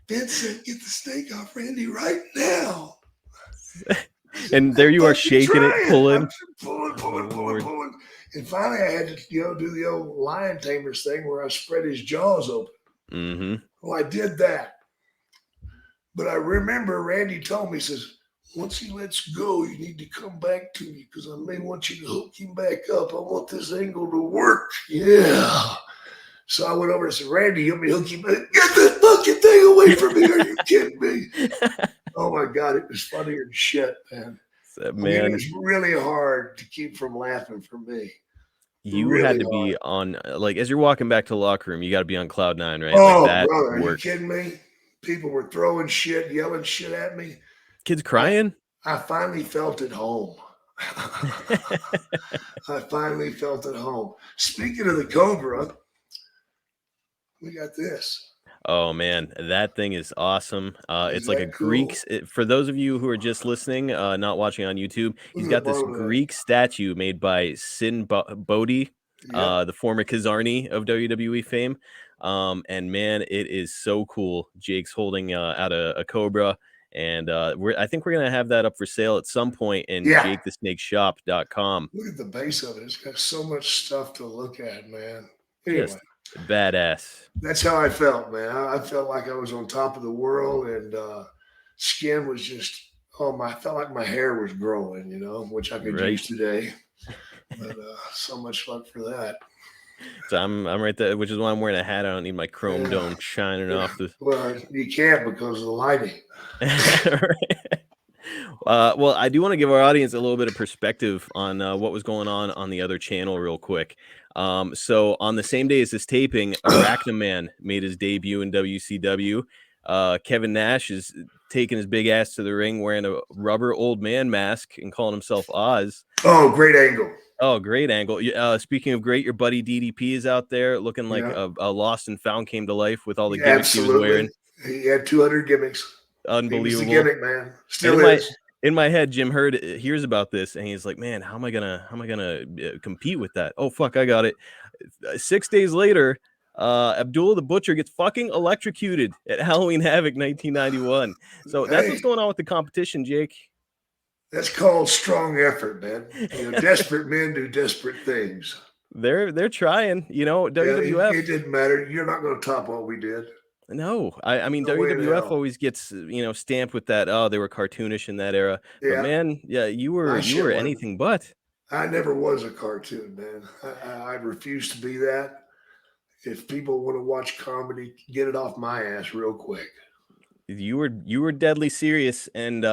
Speaker 3: Vincent, get the snake off Randy right now.
Speaker 2: And there you are shaking it, pulling.
Speaker 3: Pulling. And finally I had to, do the old lion tamers thing where I spread his jaws open.
Speaker 2: Mm-hmm.
Speaker 3: Well, I did that. But I remember Randy told me, he says, once he lets go, you need to come back to me because I may want you to hook him back up. I want this angle to work. Yeah. So I went over and said, Randy, you want me to hook him back? Get this fucking thing away from me. Are you kidding me? Oh, my God. It was funnier than shit, man.
Speaker 2: Man.
Speaker 3: It was really hard to keep from laughing for me.
Speaker 2: You
Speaker 3: really
Speaker 2: had to
Speaker 3: hard.
Speaker 2: be on, like, as you're walking back to the locker room, you got to be on cloud 9, right?
Speaker 3: Oh,
Speaker 2: Like that
Speaker 3: brother, are you
Speaker 2: works.
Speaker 3: kidding me? People were throwing shit, yelling shit at me.
Speaker 2: Kids crying.
Speaker 3: I finally felt at home. I finally felt at home. Speaking of the Cobra, we got this.
Speaker 2: Oh man, that thing is awesome. It's
Speaker 3: Is
Speaker 2: like a
Speaker 3: that cool?
Speaker 2: Greek. For those of you who are just listening, not watching on YouTube, he's
Speaker 3: Look
Speaker 2: got
Speaker 3: at
Speaker 2: this
Speaker 3: the bottom of that.
Speaker 2: Greek statue made by Sin Bodhi,
Speaker 3: Yep.
Speaker 2: the former Kazarni of WWE fame. And man, it is so cool. Jake's holding out a cobra, and I think we're gonna have that up for sale at some point in
Speaker 3: Yeah.
Speaker 2: jakethesnakeshop.com.
Speaker 3: Look at the base of it. It's got so much stuff to look at, man. Anyway,
Speaker 2: Just badass.
Speaker 3: that's how I felt, man. I felt like I was on top of the world, and skin was just, I felt like my hair was growing, which I could
Speaker 2: Right.
Speaker 3: use today. But so much luck for that.
Speaker 2: So I'm right there, which is why I'm wearing a hat. I don't need my chrome dome shining off the.
Speaker 3: Well, you can't because of the lighting.
Speaker 2: Well, I do want to give our audience a little bit of perspective on what was going on the other channel real quick. So on the same day as this taping, Arachnaman made his debut in WCW. Kevin Nash is taking his big ass to the ring wearing a rubber old man mask and calling himself Oz.
Speaker 3: Oh, great angle.
Speaker 2: Oh, great angle. Speaking of great, your buddy DDP is out there looking like a lost and found came to life with all the gimmicks he was wearing.
Speaker 3: He had 200 gimmicks.
Speaker 2: Unbelievable.
Speaker 3: He was the gimmick, man. Still is.
Speaker 2: In my head, Jim Hurd hears about this and he's like, "Man, how am I gonna compete with that? Oh fuck, I got it." 6 days later, Abdullah the Butcher gets fucking electrocuted at Halloween Havoc 1991. So that's what's going on with the competition, Jake.
Speaker 3: That's called strong effort, man. Desperate men do desperate things.
Speaker 2: They're trying, WWF.
Speaker 3: It didn't matter. You're not going to top what we did.
Speaker 2: No, I mean,
Speaker 3: No way in
Speaker 2: WWF
Speaker 3: hell.
Speaker 2: always gets, stamped with that. Oh, they were cartoonish in that era.
Speaker 3: Yeah.
Speaker 2: But man, yeah, you were
Speaker 3: wasn't.
Speaker 2: anything but.
Speaker 3: I never was a cartoon, man. I refuse to be that. If people want to watch comedy, get it off my ass real quick.
Speaker 2: You were deadly serious, and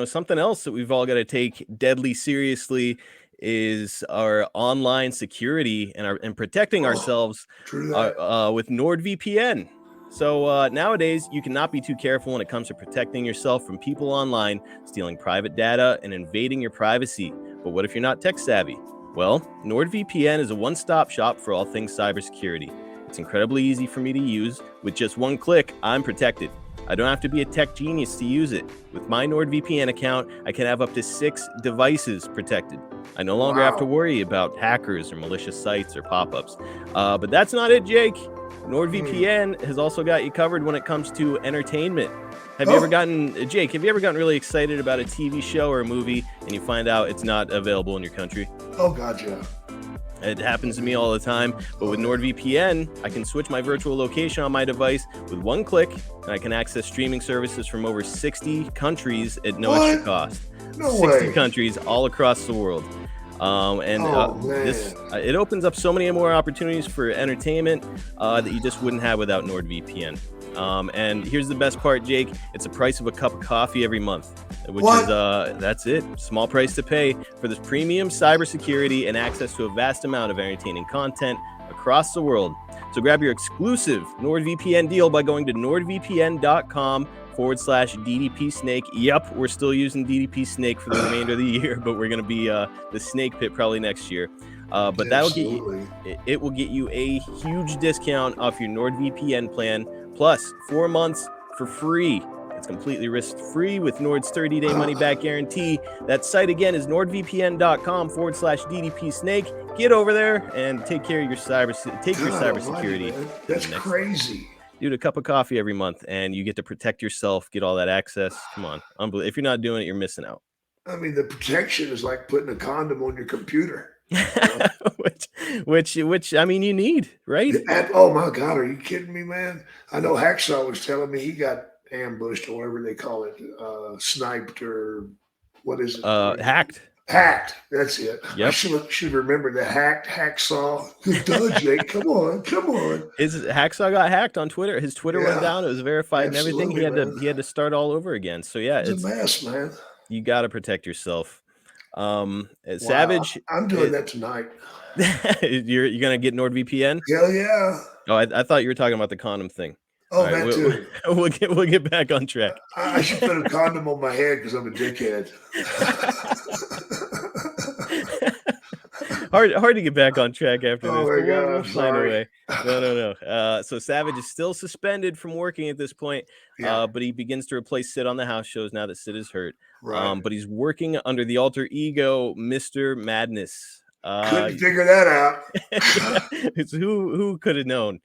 Speaker 2: something else that we've all got to take deadly seriously is our online security and protecting ourselves
Speaker 3: True that.
Speaker 2: with NordVPN. So nowadays, you cannot be too careful when it comes to protecting yourself from people online stealing private data and invading your privacy. But what if you're not tech savvy? Well, NordVPN is a one-stop shop for all things cybersecurity. It's incredibly easy for me to use. With just one click, I'm protected. I don't have to be a tech genius to use it. With my NordVPN account, I can have up to 6 devices protected. I no longer have to worry about hackers or malicious sites or pop-ups. But that's not it, Jake. NordVPN has also got you covered when it comes to entertainment. Have you ever gotten really excited about a TV show or a movie and you find out it's not available in your country?
Speaker 3: Oh, God, yeah.
Speaker 2: It happens to me all the time, but with NordVPN, I can switch my virtual location on my device with one click, and I can access streaming services from over 60 countries at no extra cost.
Speaker 3: No
Speaker 2: 60
Speaker 3: way.
Speaker 2: countries all across the world. It opens up so many more opportunities for entertainment that you just wouldn't have without NordVPN. And here's the best part, Jake. It's the price of a cup of coffee every month, which is that's it. Small price to pay for this premium cybersecurity and access to a vast amount of entertaining content across the world. So grab your exclusive NordVPN deal by going to nordvpn.com/DDP Snake. Yep, we're still using DDP Snake for the remainder of the year, but we're going to be the Snake Pit probably next year. But that'll get you, it will get you a huge discount off your NordVPN plan, plus 4 months for free. It's completely risk-free with Nord's 30-day money-back guarantee. That site again is nordvpn.com/DDP Snake. Get over there and take care of your cybersecurity.
Speaker 3: That's crazy.
Speaker 2: Dude, a cup of coffee every month, and you get to protect yourself, get all that access. Come on, unbelievable. If you're not doing it, you're missing out.
Speaker 3: I mean, the protection is like putting a condom on your computer.
Speaker 2: which I mean, you need, right?
Speaker 3: Oh my God, are you kidding me, man? I know Hacksaw was telling me he got ambushed or whatever they call it, sniped or what is it?
Speaker 2: Hacked.
Speaker 3: Hacked. That's it.
Speaker 2: Yep.
Speaker 3: I should remember the Hacksaw. Duh, Jake. Come on.
Speaker 2: His Hacksaw got hacked on Twitter. His Twitter went down. It was verified and everything. He had to start all over again. So yeah,
Speaker 3: it's a mess, man.
Speaker 2: You got to protect yourself. Savage.
Speaker 3: I'm doing that tonight.
Speaker 2: You're gonna get NordVPN?
Speaker 3: Hell yeah.
Speaker 2: Oh, I thought you were talking about the condom thing.
Speaker 3: Oh,
Speaker 2: All right,
Speaker 3: that too.
Speaker 2: we'll get back on track.
Speaker 3: I should put a condom on my head because I'm a dickhead.
Speaker 2: hard to get back on track after
Speaker 3: Oh
Speaker 2: this,
Speaker 3: my
Speaker 2: but
Speaker 3: God,
Speaker 2: we'll
Speaker 3: I'm
Speaker 2: find a
Speaker 3: sorry.
Speaker 2: way. No. So Savage is still suspended from working at this point,
Speaker 3: Yeah.
Speaker 2: but he begins to replace Sid on the house shows now that Sid is hurt.
Speaker 3: Right.
Speaker 2: But he's working under the alter ego, Mr. Madness.
Speaker 3: Couldn't figure that out.
Speaker 2: It's who could have known?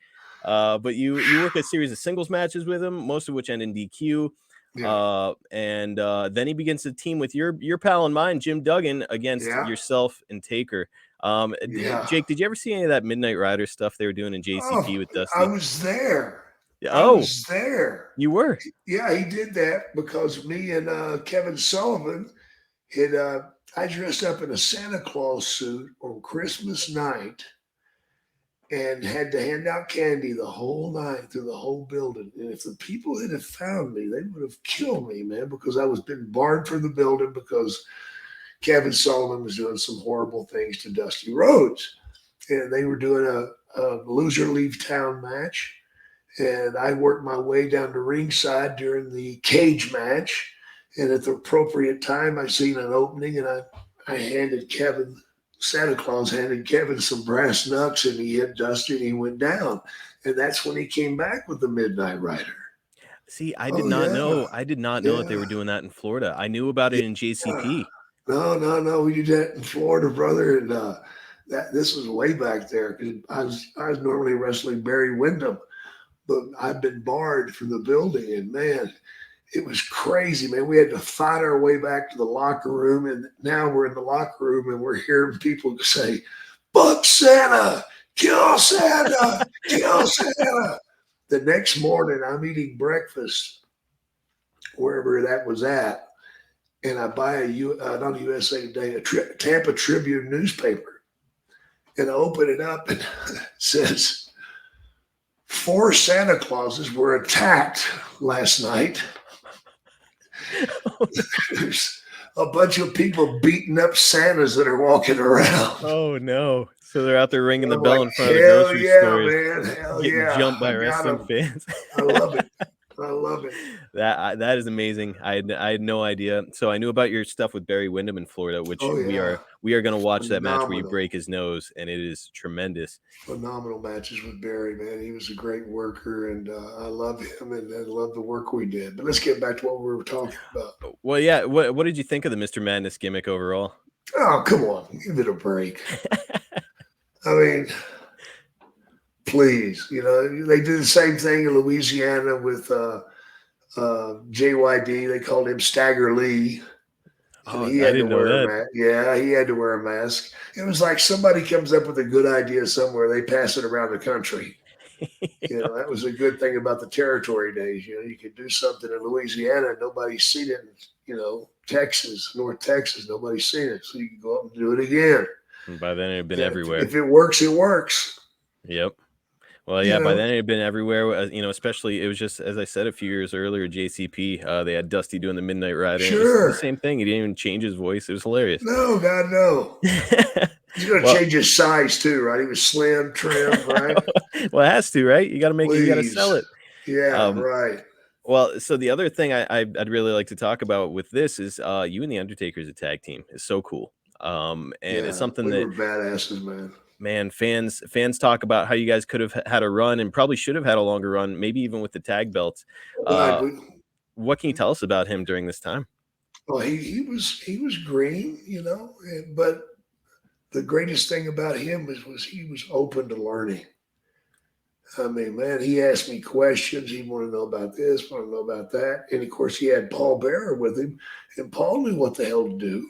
Speaker 2: But you work a series of singles matches with him, most of which end in DQ.
Speaker 3: Yeah.
Speaker 2: And then he begins to team with your pal and mine, Jim Duggan, against
Speaker 3: Yeah.
Speaker 2: yourself and Taker.
Speaker 3: Yeah.
Speaker 2: Jake, did you ever see any of that Midnight Rider stuff they were doing in JCP with Dusty?
Speaker 3: I was there. I
Speaker 2: Oh,
Speaker 3: was there.
Speaker 2: you were?
Speaker 3: Yeah, he did that because me and Kevin Sullivan had I dressed up in a Santa Claus suit on Christmas night and had to hand out candy the whole night through the whole building. And if the people had have found me, they would have killed me, man, because I was been barred from the building because Kevin Sullivan was doing some horrible things to Dusty Rhodes. And they were doing a loser leave town match. And I worked my way down to ringside during the cage match. And at the appropriate time, I seen an opening and I handed Kevin, Santa Claus handed Kevin some brass knucks and he hit Dusty and he went down. And that's when he came back with the Midnight Rider.
Speaker 2: See, I did not know. I did not know that they were doing that in Florida. I knew about it in JCP.
Speaker 3: No. We did that in Florida, brother. And this was way back there because I was normally wrestling Barry Windham, but I've been barred from the building. And man, it was crazy, man. We had to fight our way back to the locker room. And now we're in the locker room and we're hearing people say, "Buck Santa, kill Santa, kill Santa." The next morning, I'm eating breakfast wherever that was at. And I buy not a USA Today, a Tampa Tribune newspaper. And I open it up and it says, 4 Santa Clauses were attacked last night. There's a bunch of people beating up Santas that are walking around.
Speaker 2: Oh no! So they're out there ringing the
Speaker 3: I'm
Speaker 2: bell
Speaker 3: like,
Speaker 2: in front of the
Speaker 3: hell
Speaker 2: grocery
Speaker 3: yeah,
Speaker 2: stores,
Speaker 3: man. Hell
Speaker 2: getting
Speaker 3: yeah.
Speaker 2: jumped by
Speaker 3: I got
Speaker 2: wrestling
Speaker 3: 'em.
Speaker 2: fans.
Speaker 3: I love it. I love it.
Speaker 2: That is amazing. I had no idea. So I knew about your stuff with Barry Windham in Florida, which
Speaker 3: Oh, yeah.
Speaker 2: we are going to watch that match where you
Speaker 3: Phenomenal.
Speaker 2: break his nose, and it is tremendous.
Speaker 3: Phenomenal matches with Barry, man. He was a great worker, and I love him and I love the work we did. But let's get back to what we were talking about.
Speaker 2: Well, yeah. What did you think of the Mr. Madness gimmick overall?
Speaker 3: Oh, come on. Give it a break. I mean, please. You know, they did the same thing in Louisiana with JYD. They called him Stagger Lee.
Speaker 2: Oh,
Speaker 3: And he
Speaker 2: I
Speaker 3: had to
Speaker 2: didn't know
Speaker 3: wear a
Speaker 2: that.
Speaker 3: mask. Yeah, he had to wear a mask. It was like somebody comes up with a good idea somewhere, they pass it around the country. You know, that was a good thing about the territory days. You know, you could do something in Louisiana and nobody's seen it. You know, Texas, North Texas, nobody's seen it. So you can go up and do it again.
Speaker 2: And by then it had been
Speaker 3: Yeah,
Speaker 2: everywhere.
Speaker 3: If it works, it works.
Speaker 2: Yep. Well,
Speaker 3: You
Speaker 2: yeah, by
Speaker 3: know?
Speaker 2: then it had been everywhere. You know, especially it was just, as I said a few years earlier, JCP. They had Dusty doing the Midnight Rider. It was
Speaker 3: Sure.
Speaker 2: the same thing. He didn't even change his voice. It was hilarious.
Speaker 3: No, God, no. He's going to
Speaker 2: Well-
Speaker 3: change his size too, right? He was slim, trim, right?
Speaker 2: Well, it has to, right? You got to make it. You got to
Speaker 3: Please.
Speaker 2: sell it.
Speaker 3: Yeah, right.
Speaker 2: Well, so the other thing I'd really like to talk about with this is you and the Undertaker as a tag team is so cool. And it's something
Speaker 3: we
Speaker 2: that,
Speaker 3: were badasses, man.
Speaker 2: fans talk about how you guys could have had a run and probably should have had a longer run, maybe even with the tag belts.
Speaker 3: Right,
Speaker 2: What can you tell us about him during this time?
Speaker 3: well, he was green, you know, but the greatest thing about him was he was open to learning. I mean, man, he asked me questions. He wanted to know about this, wanted to know about that. And of course, he had Paul Bearer with him, and Paul knew what the hell to do.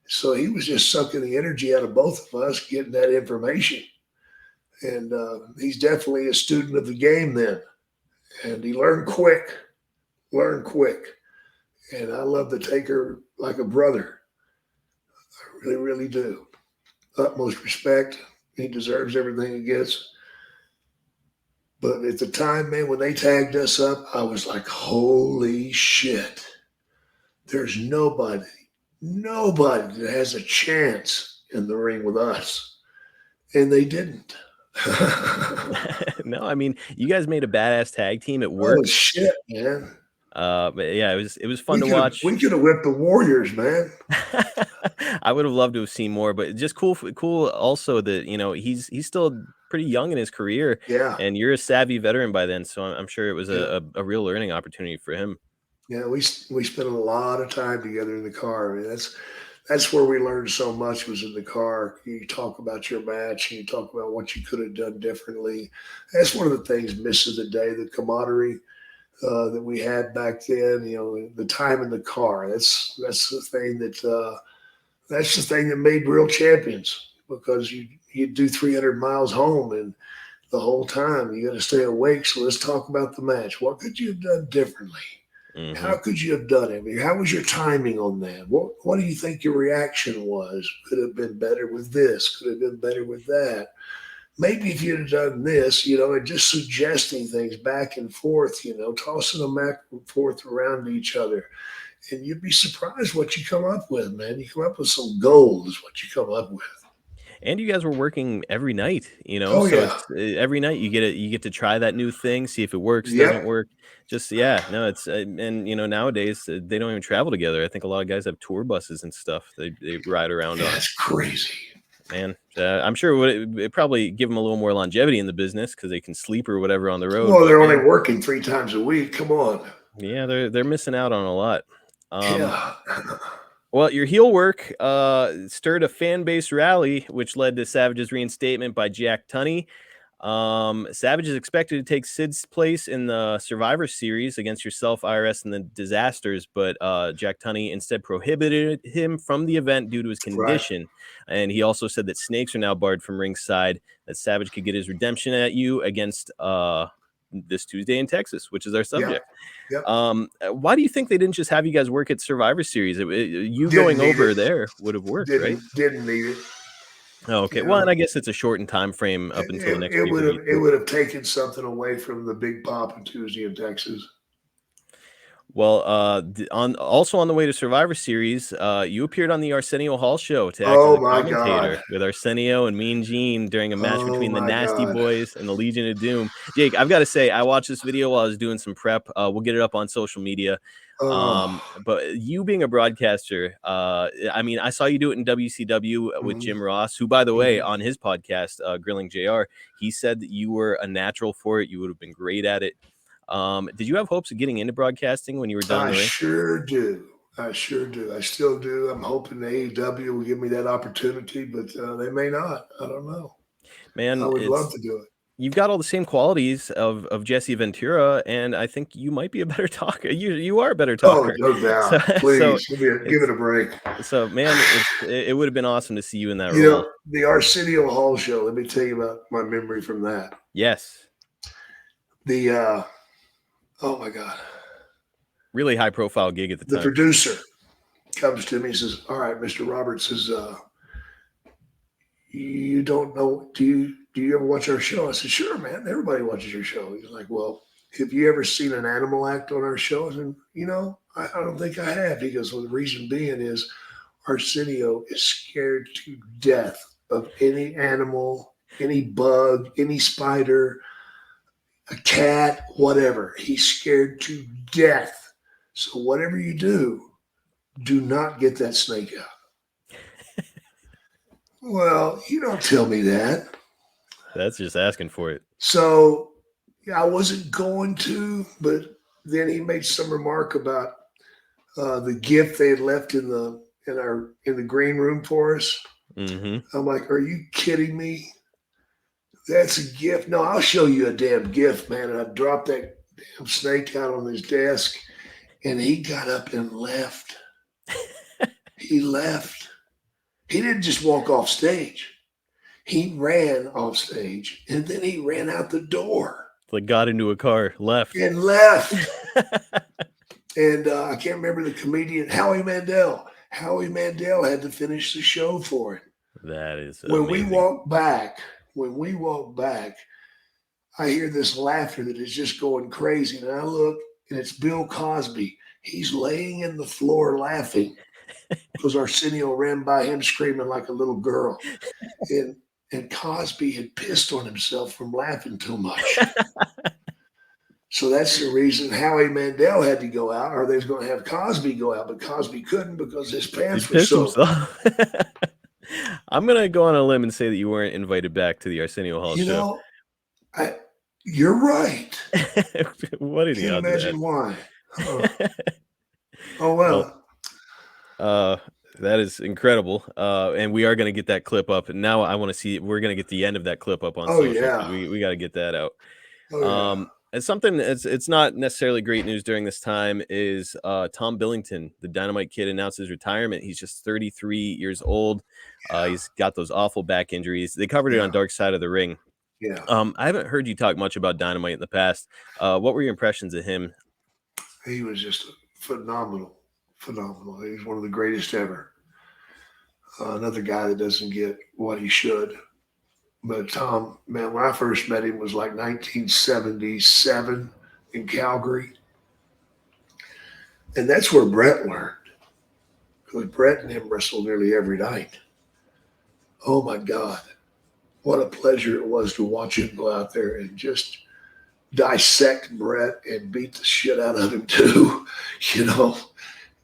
Speaker 3: So he was just sucking the energy out of both of us, getting that information. And he's definitely a student of the game then. And he learned quick. And I love the Taker like a brother. I really, really do. Utmost respect. He deserves everything he gets. But at the time, man, when they tagged us up, I was like, holy shit. There's nobody that has a chance in the ring with us. and they didn't.
Speaker 2: No, I mean, you guys made a badass tag team. It
Speaker 3: Oh
Speaker 2: worked.
Speaker 3: shit, man!
Speaker 2: But yeah, it was fun to watch.
Speaker 3: We could have whipped the Warriors, man.
Speaker 2: I would have loved to have seen more, but just cool also that, you know, he's still pretty young in his career,
Speaker 3: Yeah,
Speaker 2: and you're a savvy veteran by then, so I'm sure it was
Speaker 3: yeah,
Speaker 2: a real learning opportunity for him.
Speaker 3: yeah. We spent a lot of time together in the car. I mean, that's where we learned so much, was in the car. You talk about your match, and you talk about what you could have done differently. That's one of the things missing today, the camaraderie that we had back then. You know, the time in the car. That's the thing that made real champions, because you do 300 miles home, and the whole time you got to stay awake. So let's talk about the match. What could you have done differently?
Speaker 2: Hmm.
Speaker 3: How could you have done it? I mean, how was your timing on that? What do you think your reaction was? Could have been better with this. Could have been better with that. Maybe if you'd have done this, you know, and just suggesting things back and forth, you know, tossing them back and forth around each other. And you'd be surprised what you come up with, man. You come up with some gold is what you come up with.
Speaker 2: And you guys were working every night, you know,
Speaker 3: Oh
Speaker 2: so
Speaker 3: yeah.
Speaker 2: it's every night you get to try that new thing, see if it works, doesn't
Speaker 3: Yep.
Speaker 2: work. Just yeah, no, it's and you know, nowadays they don't even travel together. I think a lot of guys have tour buses and stuff they ride around on.
Speaker 3: That's crazy.
Speaker 2: Man, I'm sure it probably give them a little more longevity in the business because they can sleep or whatever on the road.
Speaker 3: Well,
Speaker 2: But
Speaker 3: they're only
Speaker 2: man,
Speaker 3: working 3 times a week. Come on.
Speaker 2: yeah, they're missing out on a lot. Um,
Speaker 3: Yeah.
Speaker 2: well, your heel work stirred a fan base rally, which led to Savage's reinstatement by Jack Tunney. Savage is expected to take Sid's place in the Survivor Series against yourself, IRS, and the Disasters, but Jack Tunney instead prohibited him from the event due to his
Speaker 3: Right.
Speaker 2: condition. And he also said that snakes are now barred from ringside, that Savage could get his redemption at you against this Tuesday in Texas, which is our
Speaker 3: Yep.
Speaker 2: subject.
Speaker 3: Yep.
Speaker 2: Why do you think they didn't just have you guys work at Survivor Series? You
Speaker 3: Didn't
Speaker 2: going
Speaker 3: need
Speaker 2: over
Speaker 3: it.
Speaker 2: there would have worked, right?
Speaker 3: Didn't need it.
Speaker 2: Oh, okay.
Speaker 3: You
Speaker 2: Well, and
Speaker 3: know,
Speaker 2: I guess it's a shortened time frame up until the next pay-per-view.
Speaker 3: it would have taken something away from the big pop on Tuesday in Texas.
Speaker 2: Well, on the way to Survivor Series, you appeared on the Arsenio Hall Show to act as
Speaker 3: Oh
Speaker 2: a
Speaker 3: my
Speaker 2: commentator
Speaker 3: God.
Speaker 2: with Arsenio and Mean Gene during a match
Speaker 3: Oh
Speaker 2: between the
Speaker 3: my
Speaker 2: Nasty
Speaker 3: God.
Speaker 2: Boys and the Legion of Doom. Jake, I've got to say, I watched this video while I was doing some prep. We'll get it up on social media.
Speaker 3: Oh.
Speaker 2: But you being a broadcaster, I mean, I saw you do it in WCW with
Speaker 3: Mhm.
Speaker 2: Jim Ross, who, by the way,
Speaker 3: Mhm.
Speaker 2: on his podcast, Grilling JR, he said that you were a natural for it. You would have been great at it. Did you have hopes of getting into broadcasting when you were done in
Speaker 3: I
Speaker 2: the ring?
Speaker 3: sure do. I sure do. I still do. I'm hoping the AEW will give me that opportunity, but they may not. I don't know.
Speaker 2: Man,
Speaker 3: I would love to do it.
Speaker 2: you've got all the same qualities of Jesse Ventura, and I think you might be a better talker. You are a better
Speaker 3: Oh,
Speaker 2: talker.
Speaker 3: no doubt.
Speaker 2: So
Speaker 3: Please give it a break.
Speaker 2: so man, it would have been awesome to see you in that
Speaker 3: You
Speaker 2: role.
Speaker 3: know, the Arsenio Hall Show, let me tell you about my memory from that.
Speaker 2: Yes,
Speaker 3: The oh my God.
Speaker 2: really high profile gig at the
Speaker 3: The
Speaker 2: time.
Speaker 3: producer comes to me and says, "All right, Mr. Roberts, says, you don't know, do you ever watch our show?" I said, "Sure, man. Everybody watches your show." He's like, "Well, have you ever seen an animal act on our show?" I said, "You know, I don't think I have." He goes, "Well, the reason being is Arsenio is scared to death of any animal, any bug, any spider, a cat, whatever. He's scared to death. So whatever you do not get that snake out." Well, you don't tell me that.
Speaker 2: That's just asking for it.
Speaker 3: So yeah, I wasn't going to, but then he made some remark about the gift they had left in the green room for us.
Speaker 2: Hmm.
Speaker 3: I'm like, "Are you kidding me? That's a gift? No, I'll show you a damn gift, man." And I dropped that damn snake out on his desk, and he got up and left. He left. He didn't just walk off stage. He ran off stage, and then he ran out the door
Speaker 2: Like got into a car, left.
Speaker 3: and left. And I can't remember the comedian, Howie Mandel. Howie Mandel had to finish the show for him.
Speaker 2: That is
Speaker 3: When we
Speaker 2: amazing.
Speaker 3: walk back, I hear this laughter that is just going crazy. And I look, and it's Bill Cosby. He's laying in the floor laughing because Arsenio ran by him screaming like a little girl. And and Cosby had pissed on himself from laughing too much. So that's the reason Howie Mandel had to go out, or they was going to have Cosby go out, but Cosby couldn't because his pants
Speaker 2: He
Speaker 3: were
Speaker 2: pissed
Speaker 3: soaked.
Speaker 2: himself. I'm gonna go on a limb and say that you weren't invited back to the Arsenio Hall
Speaker 3: You
Speaker 2: show.
Speaker 3: know, you're right.
Speaker 2: What are the
Speaker 3: Can't
Speaker 2: odds of
Speaker 3: imagine
Speaker 2: that?
Speaker 3: why. Huh. Oh, well.
Speaker 2: That is incredible. And we are going to get that clip up. And now I want to see, we're going to get the end of that clip up on
Speaker 3: Oh,
Speaker 2: social.
Speaker 3: yeah.
Speaker 2: We got to get that out.
Speaker 3: Oh, yeah.
Speaker 2: It's something it's not necessarily great news during this time is Tom Billington, the Dynamite Kid, announced his retirement. He's just 33 years old. He's got those awful back injuries. They covered it on Dark Side of the Ring.
Speaker 3: Yeah.
Speaker 2: I haven't heard you talk much about Dynamite in the past. What were your impressions of him?
Speaker 3: He was just phenomenal. He's one of the greatest ever. Another guy that doesn't get what he should. But Tom, man, when I first met him was like 1977 in Calgary. And that's where Brett learned. Because Brett and him wrestled nearly every night. Oh, my God. What a pleasure it was to watch him go out there and just dissect Brett and beat the shit out of him too,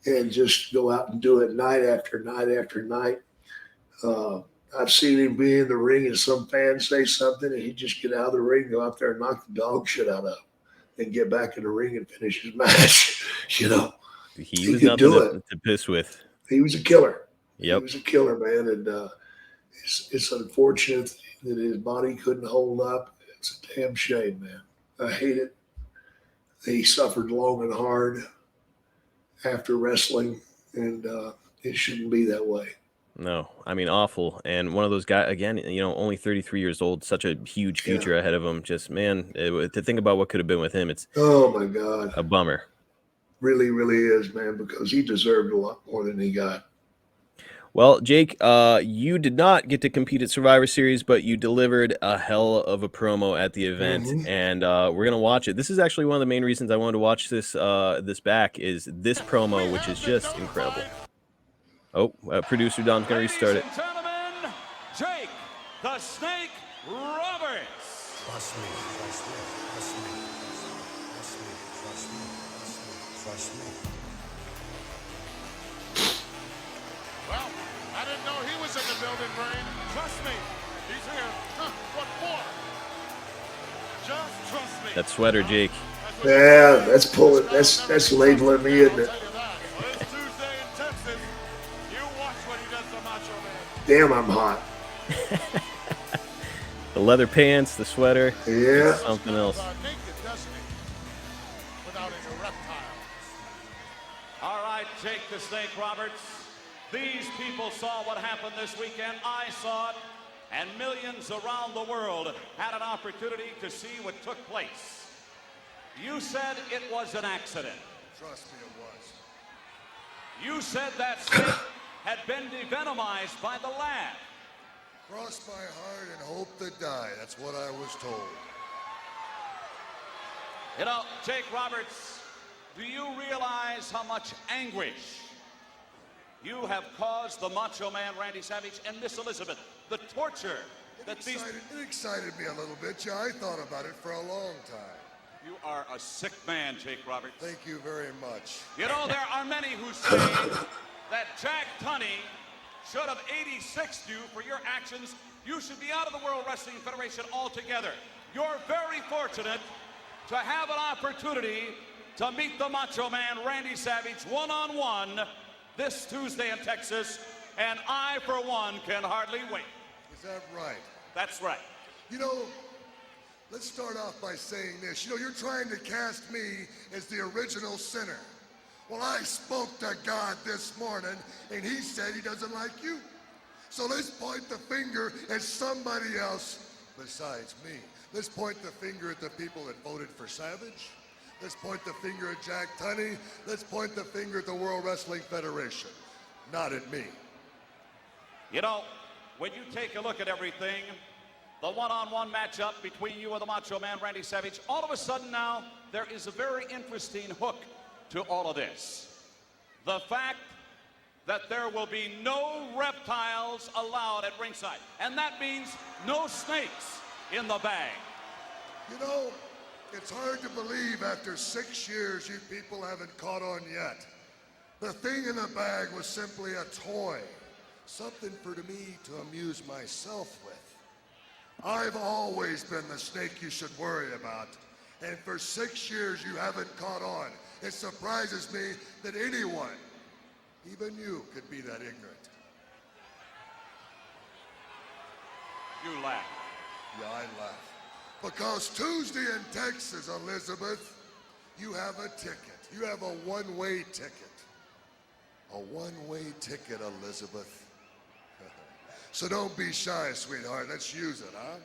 Speaker 3: and just go out and do it night after night after night. I've seen him be in the ring and some fans say something and he'd just get out of the ring, go out there and knock the dog shit out of him and get back in the ring and finish his match.
Speaker 2: He was
Speaker 3: could do
Speaker 2: nothing to piss with.
Speaker 3: He was a killer.
Speaker 2: Yep.
Speaker 3: He was a killer, man. And it's unfortunate that his body couldn't hold up. It's a damn shame, man. I hate it. He suffered long and hard after wrestling, and it shouldn't be that way.
Speaker 2: No, I mean, awful. And one of those guys, again, only 33 years old, such a huge future ahead of him. Just, man, to think about what could have been with him, it's
Speaker 3: oh my God,
Speaker 2: a bummer.
Speaker 3: Really, really is, man, because he deserved a lot more than he got.
Speaker 2: Well, Jake, you did not get to compete at Survivor Series, but you delivered a hell of a promo at the event, and we're gonna watch it. This is actually one of the main reasons I wanted to watch this back is this promo, which is just incredible. Oh, producer Don's gonna restart it.
Speaker 5: Ladies and gentlemen, Jake the Snake Roberts.
Speaker 1: Trust me, trust me, trust me, trust me, trust me, trust me.
Speaker 6: Well, I didn't know he was in the building, Brain. Trust me, he's here. What for? Just trust me.
Speaker 2: That sweater, Jake.
Speaker 3: Yeah, that's pulling. That's labeling me, isn't it?
Speaker 6: Well, it's Tuesday in Texas. You watch what he does to Macho Man.
Speaker 3: Damn, I'm hot.
Speaker 2: The leather pants, the sweater,
Speaker 3: Yeah.
Speaker 2: something else.
Speaker 6: Naked, doesn't he? Without any reptile.
Speaker 5: All right, Jake the Snake Roberts. These people saw what happened this weekend. I saw it, and millions around the world had an opportunity to see what took place. You said it was an accident.
Speaker 1: Trust me, it was.
Speaker 5: You said that snake had been devenomized by the lab.
Speaker 1: Cross my heart and hope to die. That's what I was told.
Speaker 5: You know, Jake Roberts, do you realize how much anguish you have caused the Macho Man Randy Savage and Miss Elizabeth? The torture that these...
Speaker 1: It excited me a little bit. Yeah, I thought about it for a long time.
Speaker 5: You are a sick man, Jake Roberts.
Speaker 1: Thank you very much.
Speaker 5: You know, there are many who say that Jack Tunney should have 86'd you for your actions. You should be out of the World Wrestling Federation altogether. You're very fortunate to have an opportunity to meet the Macho Man Randy Savage one-on-one this Tuesday in Texas, and I, for one, can hardly wait.
Speaker 1: Is that right?
Speaker 5: That's right.
Speaker 1: You know, let's start off by saying this. You know, you're trying to cast me as the original sinner. Well, I spoke to God this morning, and he said he doesn't like you. So let's point the finger at somebody else besides me. Let's point the finger at the people that voted for Savage. Let's point the finger at Jack Tunney. Let's point the finger at the World Wrestling Federation, not at me.
Speaker 5: You know, when you take a look at everything, the one-on-one matchup between you and the Macho Man Randy Savage, all of a sudden now, there is a very interesting hook to all of this. The fact that there will be no reptiles allowed at ringside. And that means no snakes in the bag.
Speaker 1: You know, it's hard to believe after 6 years you people haven't caught on yet. The thing in the bag was simply a toy, something for me to amuse myself with. I've always been the snake you should worry about, and for 6 years you haven't caught on. It surprises me that anyone, even you, could be that ignorant.
Speaker 5: You laugh.
Speaker 1: Yeah, I laugh. Because Tuesday in Texas, Elizabeth, you have a ticket. You have a one-way ticket. A one-way ticket, Elizabeth. So don't be shy, sweetheart. Let's use it, huh?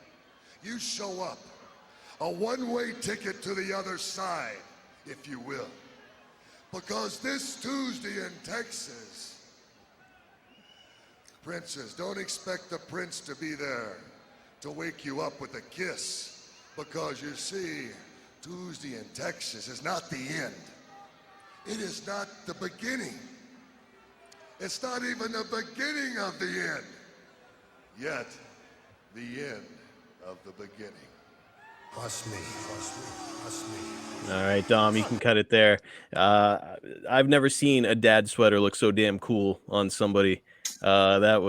Speaker 1: You show up. A one-way ticket to the other side, if you will. Because this Tuesday in Texas, princess, don't expect the prince to be there to wake you up with a kiss. Because you see, Tuesday in Texas is not the end. It is not the beginning. It's not even the beginning of the end. Yet, the end of the beginning. Trust me, trust me, trust me.
Speaker 2: All right, Dom, you can cut it there. I've never seen a dad sweater look so damn cool on somebody. That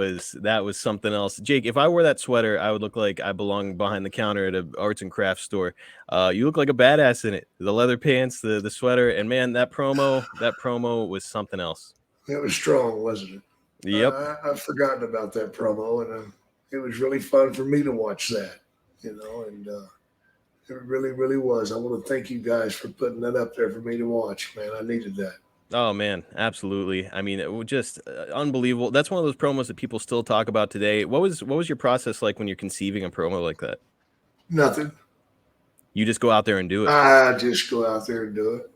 Speaker 2: was something else. Jake, if I wore that sweater, I would look like I belong behind the counter at an arts and crafts store. You look like a badass in it. The leather pants, the sweater, and man, that promo was something else.
Speaker 3: It was strong, wasn't it?
Speaker 2: Yep.
Speaker 3: I've forgotten about that promo, and it was really fun for me to watch that, and it really, really was. I want to thank you guys for putting that up there for me to watch, man. I needed that.
Speaker 2: Oh man, absolutely. I mean, it was just unbelievable. That's one of those promos that people still talk about today. What was your process like when you're conceiving a promo like that?
Speaker 3: Nothing.
Speaker 2: You just go out there and do it.
Speaker 3: I just go out there and do it.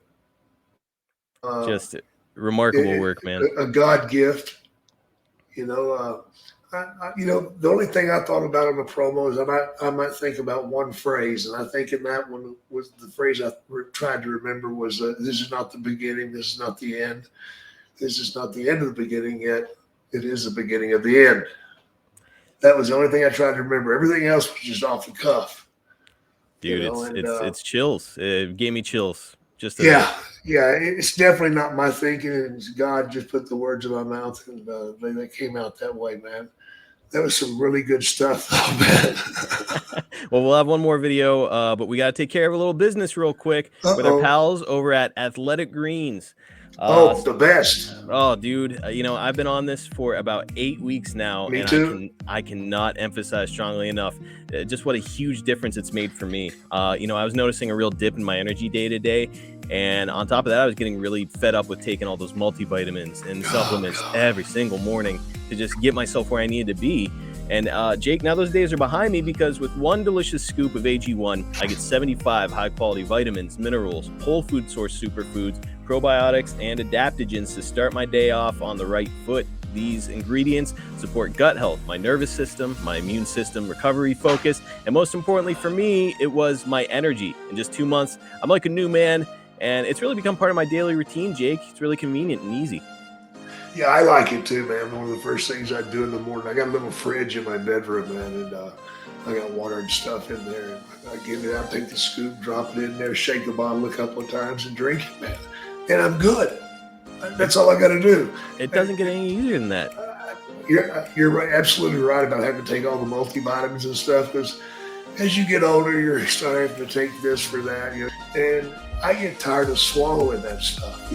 Speaker 2: Just remarkable work, man.
Speaker 3: A God gift. The only thing I thought about on the promo is I might think about one phrase, and I think in that one was the phrase I tried to remember was, this is not the beginning, this is not the end. This is not the end of the beginning yet. It is the beginning of the end. That was the only thing I tried to remember. Everything else was just off the cuff.
Speaker 2: Dude, it's chills. It gave me chills.
Speaker 3: Yeah, it's definitely not my thinking, and God just put the words in my mouth, and they came out that way, man. That was some really good stuff, though, man.
Speaker 2: Well, we'll have one more video, but we got to take care of a little business real quick with our pals over at Athletic Greens.
Speaker 3: The best.
Speaker 2: Oh, dude, I've been on this for about 8 weeks now.
Speaker 3: Me too.
Speaker 2: I cannot emphasize strongly enough just what a huge difference it's made for me. I was noticing a real dip in my energy day to day. And on top of that, I was getting really fed up with taking all those multivitamins and supplements every single morning to just get myself where I needed to be. And Jake, now those days are behind me because with one delicious scoop of AG1, I get 75 high-quality vitamins, minerals, whole food source superfoods, probiotics, and adaptogens to start my day off on the right foot. These ingredients support gut health, my nervous system, my immune system, recovery focus, and most importantly for me, it was my energy. In just 2 months, I'm like a new man, and it's really become part of my daily routine, Jake. It's really convenient and easy.
Speaker 3: Yeah, I like it too, man. One of the first things I do in the morning, I got a little fridge in my bedroom, man, and I got water and stuff in there. And I get it out, take the scoop, drop it in there, shake the bottle a couple of times, and drink it, man. And I'm good. That's all I got to do.
Speaker 2: It doesn't get any easier than that.
Speaker 3: You're right, absolutely right about having to take all the multivitamins and stuff, because as you get older, you're starting to take this for that, and I get tired of swallowing that stuff,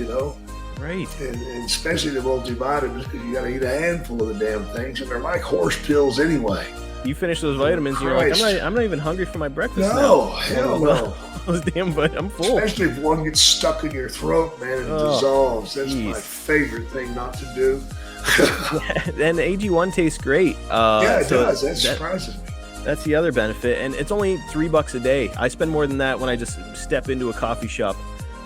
Speaker 2: Right.
Speaker 3: And especially the multivitamins, because you got to eat a handful of the damn things, and they're like horse pills anyway.
Speaker 2: You finish those vitamins, you're like, I'm not even hungry for my breakfast now.
Speaker 3: No, hell no.
Speaker 2: I'm full.
Speaker 3: Especially if one gets stuck in your throat, man, and dissolves. That's my favorite thing not to do.
Speaker 2: And AG1 tastes great.
Speaker 3: Yeah, it does. That surprises me.
Speaker 2: That's the other benefit. And it's only $3 a day. I spend more than that when I just step into a coffee shop.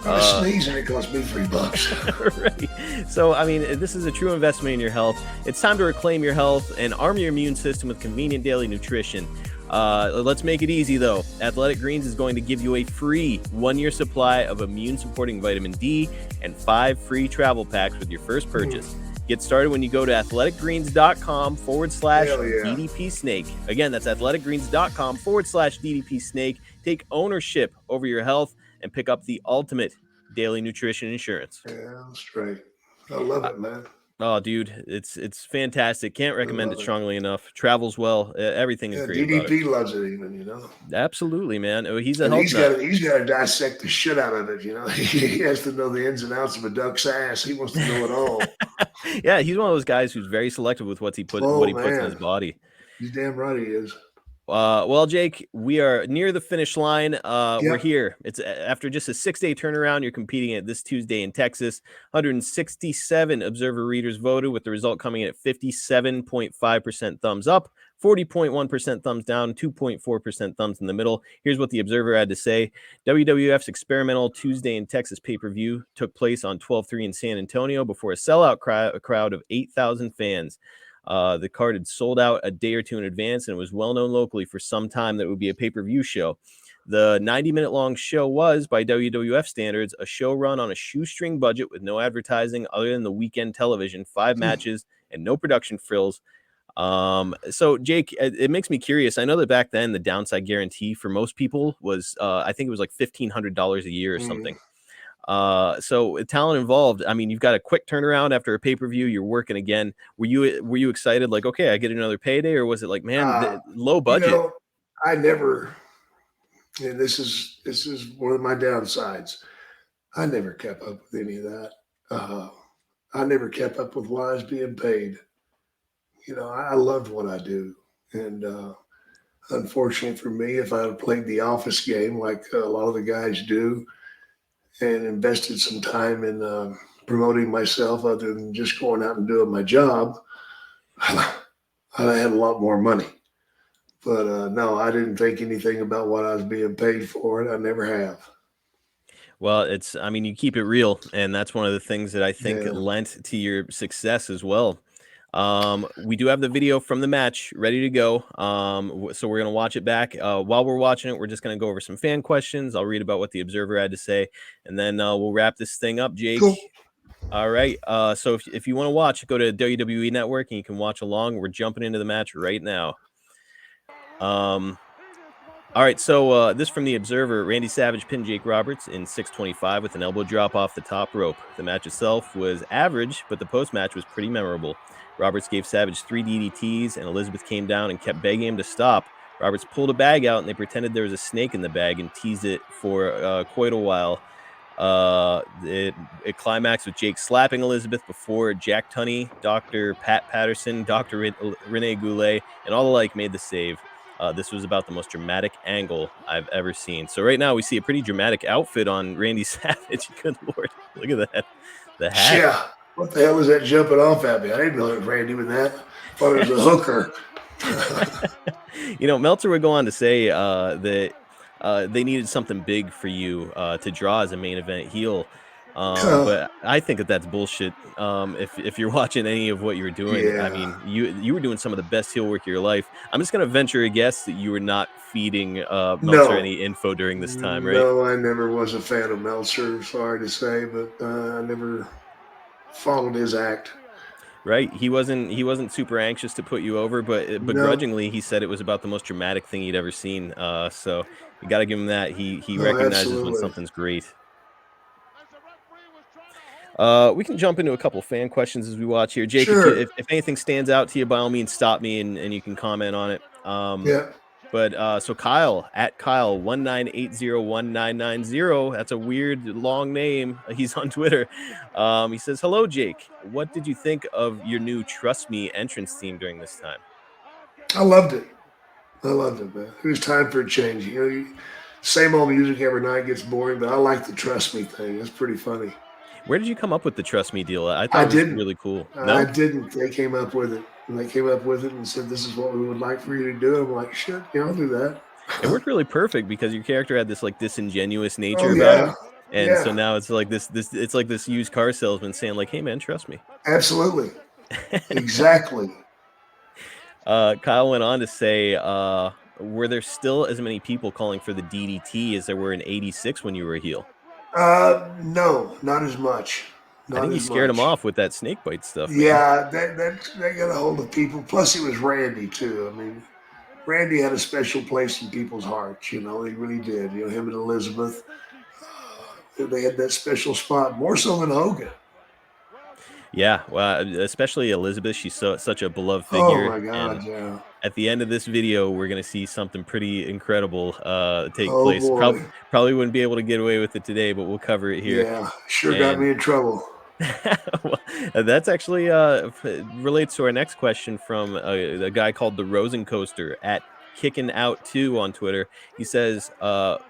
Speaker 3: I sneeze and it costs me $3.
Speaker 2: Right. So, I mean, this is a true investment in your health. It's time to reclaim your health and arm your immune system with convenient daily nutrition. Let's make it easy, though. Athletic Greens is going to give you a free 1-year supply of immune-supporting vitamin D and 5 free travel packs with your first purchase. Get started when you go to athleticgreens.com/DDP Snake. Again, that's athleticgreens.com/DDP Snake. Take ownership over your health and pick up the ultimate daily nutrition insurance.
Speaker 3: Yeah, that's right. I love it, man.
Speaker 2: Oh, dude, it's fantastic. Can't recommend it strongly enough. Travels well. Everything is great about it.
Speaker 3: DDP loves it even, you know.
Speaker 2: Absolutely, man. He's a
Speaker 3: And
Speaker 2: health nut.
Speaker 3: he's got to dissect the shit out of it, you know. He has to know the ins and outs of a duck's ass. He wants to know it all.
Speaker 2: Yeah, he's one of those guys who's very selective with what he puts in his body.
Speaker 3: He's damn right he is.
Speaker 2: Well, Jake, we are near the finish line. We're here. It's after just a 6-day turnaround. You're competing at this Tuesday in Texas. 167 observer readers voted, with the result coming in at 57.5% thumbs up, 40.1% thumbs down, 2.4% thumbs in the middle. Here's what the observer had to say. WWF's experimental Tuesday in Texas pay-per-view took place on 12/3 in San Antonio before a sellout crowd of 8,000 fans. The card had sold out a day or two in advance, and it was well known locally for some time that it would be a pay-per-view show. The 90-minute long show was, by WWF standards, a show run on a shoestring budget with no advertising other than the weekend television, 5 matches, and no production frills. So, Jake, it makes me curious. I know that back then the downside guarantee for most people was, I think it was like $1,500 a year or something. So talent involved. I mean, you've got a quick turnaround after a pay-per-view. You're working again. Were you excited? Like, okay, I get another payday, or was it like, man, low budget?
Speaker 3: You know, I never. And this is one of my downsides. I never kept up with any of that. I never kept up with what I was being paid. You know, I loved what I do, and unfortunately for me, if I had played the office game like a lot of the guys do, and invested some time in promoting myself other than just going out and doing my job, I had a lot more money. But no, I didn't think anything about what I was being paid for it. I never have.
Speaker 2: Well, you keep it real, and that's one of the things that I think lent to your success as well. We do have the video from the match ready to go. So we're going to watch it back. While we're watching it, we're just going to go over some fan questions. I'll read about what the observer had to say, and then we'll wrap this thing up, Jake.
Speaker 3: Cool.
Speaker 2: All right. So if you want to watch, go to WWE Network and you can watch along. We're jumping into the match right now. All right. So this from the observer: Randy Savage pinned Jake Roberts in 6:25 with an elbow drop off the top rope. The match itself was average, but the post match was pretty memorable. Roberts gave Savage 3 DDTs, and Elizabeth came down and kept begging him to stop. Roberts pulled a bag out, and they pretended there was a snake in the bag and teased it for quite a while. It climaxed with Jake slapping Elizabeth before Jack Tunney, Dr. Pat Patterson, Dr. Rene Goulet, and all the like made the save. This was about the most dramatic angle I've ever seen. So right now we see a pretty dramatic outfit on Randy Savage. Good Lord. Look at that. The hat.
Speaker 3: Yeah. What the hell is that jumping off at me? I didn't know it was Randy with that. I thought it was a hooker.
Speaker 2: Meltzer would go on to say that they needed something big for you to draw as a main event heel. But I think that's bullshit. If you're watching any of what you're doing, I mean, you were doing some of the best heel work of your life. I'm just going to venture a guess that you were not feeding Meltzer any info during this time, right?
Speaker 3: No, I never was a fan of Meltzer, sorry to say, but I never followed his act.
Speaker 2: Right. He wasn't super anxious to put you over, but begrudgingly he said it was about the most dramatic thing he'd ever seen. So you got to give him that. He recognizes
Speaker 3: absolutely.
Speaker 2: when something's great. We can jump into a couple fan questions as we watch here. Jake,
Speaker 3: Sure.
Speaker 2: if anything stands out to you, by all means, stop me and you can comment on it. But so Kyle, at Kyle 198019990, that's a weird long name. He's on Twitter. He says, "Hello, Jake. What did you think of your new Trust Me entrance theme during this time?"
Speaker 3: I loved it, man. It was time for a change. Same old music every night gets boring, but I like the Trust Me thing. It's pretty funny.
Speaker 2: Where did you come up with the Trust Me deal? I thought it was really cool. No?
Speaker 3: I didn't. They came up with it. And they came up with it and said, "This is what we would like for you to do." I'm like, "Shit, I'll do that."
Speaker 2: It worked really perfect because your character had this like disingenuous nature about him. And so now it's like this it's like this used car salesman saying like, "Hey man, trust me."
Speaker 3: Absolutely. Exactly.
Speaker 2: Kyle went on to say, were there still as many people calling for the DDT as there were in '86 when you were a heel?
Speaker 3: No, not as much.
Speaker 2: I think he
Speaker 3: as
Speaker 2: scared him
Speaker 3: much.
Speaker 2: off with that snake bite stuff, man.
Speaker 3: Yeah, that got a hold of people. Plus, it was Randy too. I mean, Randy had a special place in people's hearts. You know, he really did. You know, him and Elizabeth, they had that special spot more so than Hogan.
Speaker 2: Yeah, well, especially Elizabeth. She's such a beloved
Speaker 3: Oh
Speaker 2: figure,
Speaker 3: my
Speaker 2: and
Speaker 3: God, yeah.
Speaker 2: at the end of this video, we're gonna see something pretty incredible take
Speaker 3: Oh
Speaker 2: place.
Speaker 3: boy,
Speaker 2: Probably wouldn't be able to get away with it today, but we'll cover it here.
Speaker 3: yeah, sure got
Speaker 2: And
Speaker 3: me in trouble.
Speaker 2: well, that's actually relates to our next question from a guy called the Rosen Coaster at Kicking Out 2 on Twitter. He says,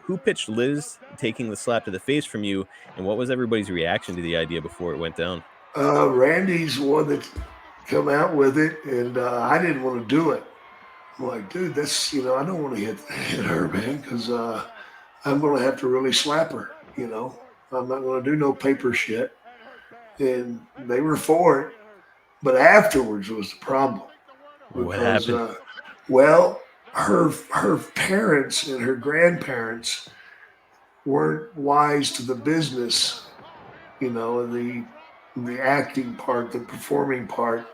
Speaker 2: "Who pitched Liz taking the slap to the face from you, and what was everybody's reaction to the idea before it went down?"
Speaker 3: Randy's the one that come out with it, and I didn't want to do it. I'm like, dude, that's I don't want to hit her, man, because I'm gonna have to really slap her. I'm not gonna do no paper shit. And they were for it, but afterwards was the problem
Speaker 2: What
Speaker 3: because,
Speaker 2: happened?
Speaker 3: well, her parents and her grandparents weren't wise to the business, the acting part, the performing part.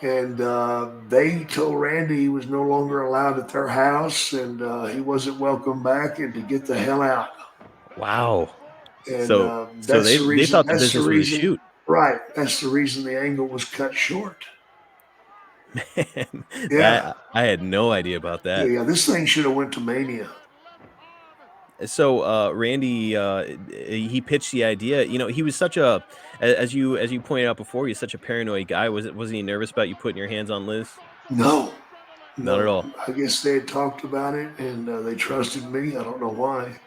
Speaker 3: And they told Randy he was no longer allowed at their house, and he wasn't welcome back, and to get the hell out.
Speaker 2: Wow.
Speaker 3: And
Speaker 2: So
Speaker 3: that's the
Speaker 2: they
Speaker 3: reason.
Speaker 2: thought the
Speaker 3: That's the
Speaker 2: business was a
Speaker 3: reason.
Speaker 2: shoot.
Speaker 3: Right. That's the reason the angle was cut short.
Speaker 2: Man,
Speaker 3: Yeah.
Speaker 2: I had no idea about that.
Speaker 3: Yeah. This thing should have went to Mania.
Speaker 2: So Randy, he pitched the idea. He was such as you pointed out before, he's such a paranoid guy. Wasn't he nervous about you putting your hands on Liz?
Speaker 3: No.
Speaker 2: Not at all.
Speaker 3: I guess they had talked about it and they trusted me. I don't know why.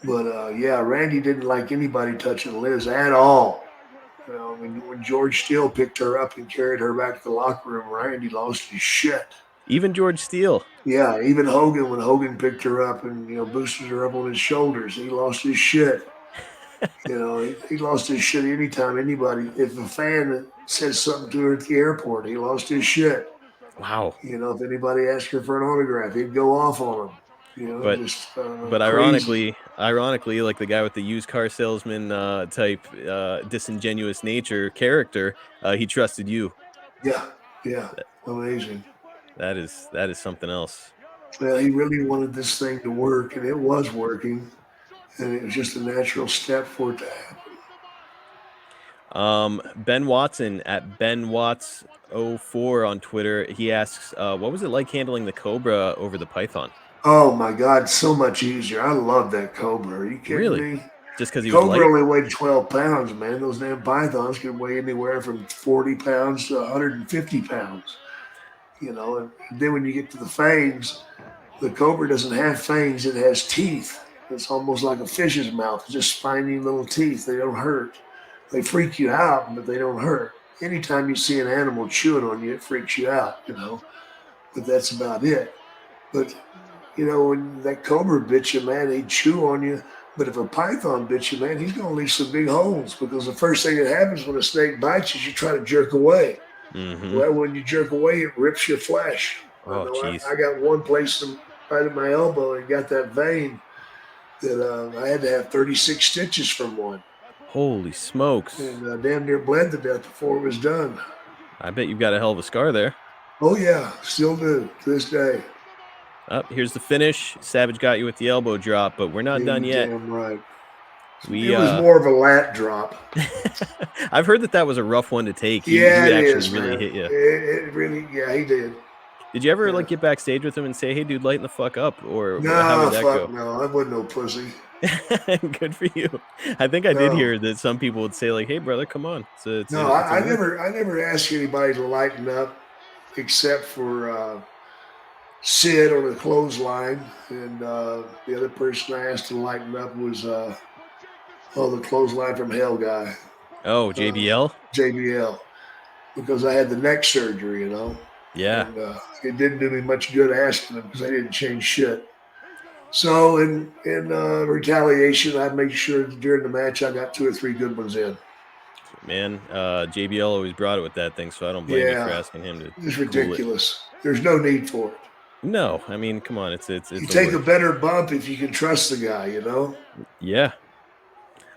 Speaker 3: But yeah, Randy didn't like anybody touching Liz at all. When George Steele picked her up and carried her back to the locker room, Randy lost his shit.
Speaker 2: Even George Steele.
Speaker 3: Yeah, even Hogan, when Hogan picked her up and boosted her up on his shoulders, he lost his shit. He lost his shit anytime anybody. If a fan said something to her at the airport, he lost his shit.
Speaker 2: Wow.
Speaker 3: If anybody asked her for an autograph, he'd go off on them.
Speaker 2: But ironically, like the guy with the used car salesman type disingenuous nature character, he trusted you.
Speaker 3: Yeah, amazing.
Speaker 2: That is something else.
Speaker 3: Well, he really wanted this thing to work, and it was working, and it was just a natural step for it to happen.
Speaker 2: Ben Watson at BenWatts04 on Twitter, he asks, what was it like handling the Cobra over the Python?
Speaker 3: Oh my God, so much easier. I love that Cobra. Are you kidding
Speaker 2: Really?
Speaker 3: me?
Speaker 2: Just because he was
Speaker 3: Cobra
Speaker 2: light?
Speaker 3: only weighed 12 pounds, man. Those damn pythons can weigh anywhere from 40 pounds to 150 pounds. And then when you get to the fangs, the Cobra doesn't have fangs, it has teeth. It's almost like a fish's mouth, it's just spiny little teeth. They don't hurt. They freak you out, but they don't hurt. Anytime you see an animal chewing on you, it freaks you out, but that's about it. But when that Cobra bit you, man, he'd chew on you. But if a python bit you, man, he's going to leave some big holes, because the first thing that happens when a snake bites you is you try to jerk away.
Speaker 2: Mm-hmm.
Speaker 3: Well, when you jerk away, it rips your flesh.
Speaker 2: Oh, jeez.
Speaker 3: I got one place right at my elbow and got that vein that I had to have 36 stitches from one.
Speaker 2: Holy smokes.
Speaker 3: And damn near bled to death before it was done.
Speaker 2: I bet you've got a hell of a scar there.
Speaker 3: Oh, yeah, still do to this day.
Speaker 2: Here's the finish. Savage got you with the elbow drop, but we're not done yet.
Speaker 3: Damn right.
Speaker 2: It
Speaker 3: was more of a lat drop.
Speaker 2: I've heard that was a rough one to take. He
Speaker 3: it
Speaker 2: actually
Speaker 3: is,
Speaker 2: really
Speaker 3: man.
Speaker 2: hit you.
Speaker 3: It really, yeah, he did.
Speaker 2: Did you ever get backstage with him and say, "Hey, dude, lighten the fuck up"? Or
Speaker 3: no,
Speaker 2: how did that go?
Speaker 3: No, I wasn't no pussy.
Speaker 2: Good for you. I think I did hear that some people would say, like, "Hey, brother, come on."
Speaker 3: I never asked anybody to lighten up, except for Sid on the clothesline, and the other person I asked to lighten up was the clothesline from Hell guy.
Speaker 2: Oh, JBL.
Speaker 3: JBL, because I had the neck surgery,
Speaker 2: Yeah.
Speaker 3: And, it didn't do me much good asking them because I didn't change shit. So in retaliation, I made sure that during the match I got 2 or 3 good ones in.
Speaker 2: Man, JBL always brought it with that thing, so I don't blame you for asking him to.
Speaker 3: It's ridiculous. There's no need for it.
Speaker 2: No, I mean, come on, it's
Speaker 3: you take a better bump if you can trust the guy,
Speaker 2: Yeah.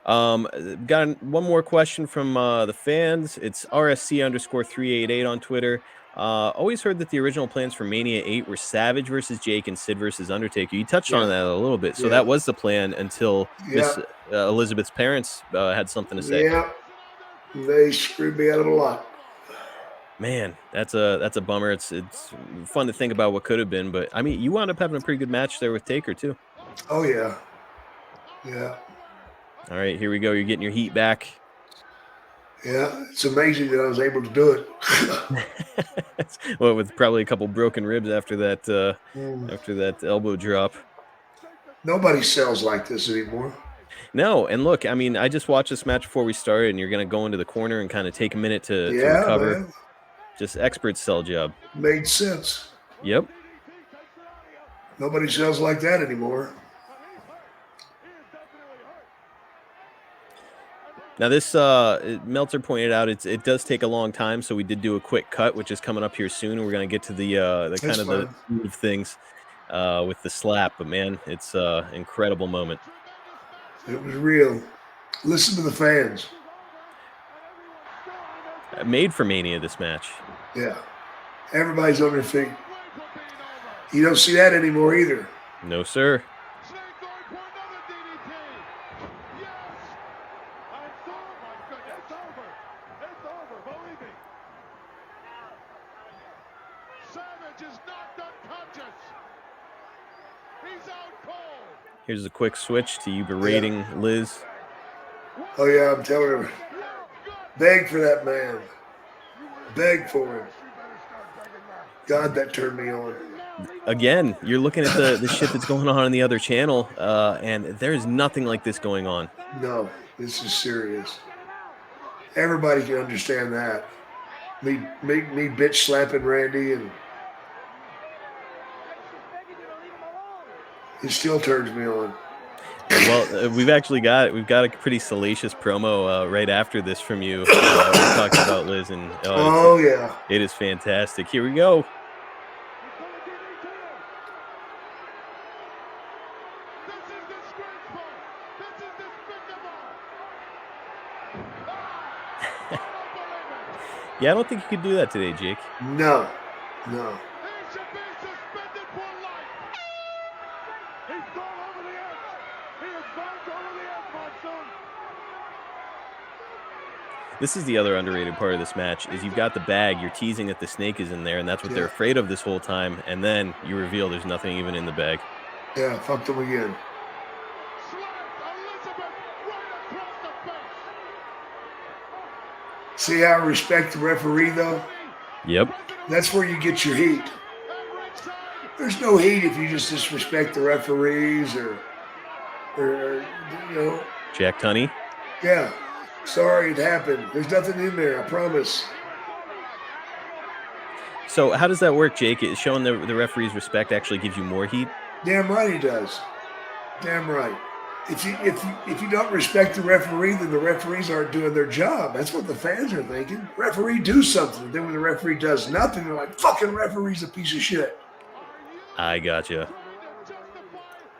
Speaker 2: Got one more question from the fans. It's RSC_388 on Twitter. Always heard that the original plans for Mania 8 were Savage versus Jake and Sid versus Undertaker. You touched on that a little bit. So that was the plan until Miss Elizabeth's parents had something to say.
Speaker 3: Yeah, they screwed me out of a lot.
Speaker 2: Man, that's a bummer. It's fun to think about what could have been, but I mean, you wound up having a pretty good match there with Taker too.
Speaker 3: Oh yeah, yeah.
Speaker 2: All right, here we go. You're getting your heat back.
Speaker 3: Yeah, it's amazing that I was able to do it.
Speaker 2: Well, with probably a couple broken ribs after that elbow drop.
Speaker 3: Nobody sells like this anymore.
Speaker 2: No, and look, I mean, I just watched this match before we started, and you're going to go into the corner and kind of take a minute to recover.
Speaker 3: Man.
Speaker 2: Just expert sell job.
Speaker 3: Made sense.
Speaker 2: Yep.
Speaker 3: Nobody sells like that anymore.
Speaker 2: Now this, Meltzer pointed out, it does take a long time, so we did do a quick cut, which is coming up here soon. We're going to get to the kind of the speed of things with the slap, but man, it's an incredible moment.
Speaker 3: It was real. Listen to the fans.
Speaker 2: Made for Mania, this match.
Speaker 3: Yeah. Everybody's on their feet. You don't see that anymore either.
Speaker 2: No, sir. Here's a quick switch to you berating Liz.
Speaker 3: Oh, yeah, I'm telling her. Beg for that man. Beg for him. God, that turned me on.
Speaker 2: Again, you're looking at the shit that's going on the other channel, and there's nothing like this going on.
Speaker 3: No, this is serious. Everybody can understand that. Me bitch slapping Randy, and it still turns me on.
Speaker 2: Well, we've got a pretty salacious promo right after this from you. We're talking about Liz, and it is fantastic. Here we go. Yeah, I don't think you could do that today, Jake.
Speaker 3: No.
Speaker 2: This is the other underrated part of this match, is you've got the bag, you're teasing that the snake is in there, and that's what they're afraid of this whole time, and then you reveal there's nothing even in the bag.
Speaker 3: Yeah, fucked them again. See how I respect the referee, though?
Speaker 2: Yep.
Speaker 3: That's where you get your heat. There's no heat if you just disrespect the referees or you know.
Speaker 2: Jack Tunney?
Speaker 3: Yeah. Sorry it happened. There's nothing in there, I promise.
Speaker 2: So how does that work, Jake? Is showing the referee's respect actually gives you more heat?
Speaker 3: Damn right he does. Damn right. If you don't respect the referee, then the referees aren't doing their job. That's what the fans are thinking. Referee, do something. Then when the referee does nothing, they're like, fucking referee's a piece of shit.
Speaker 2: I gotcha.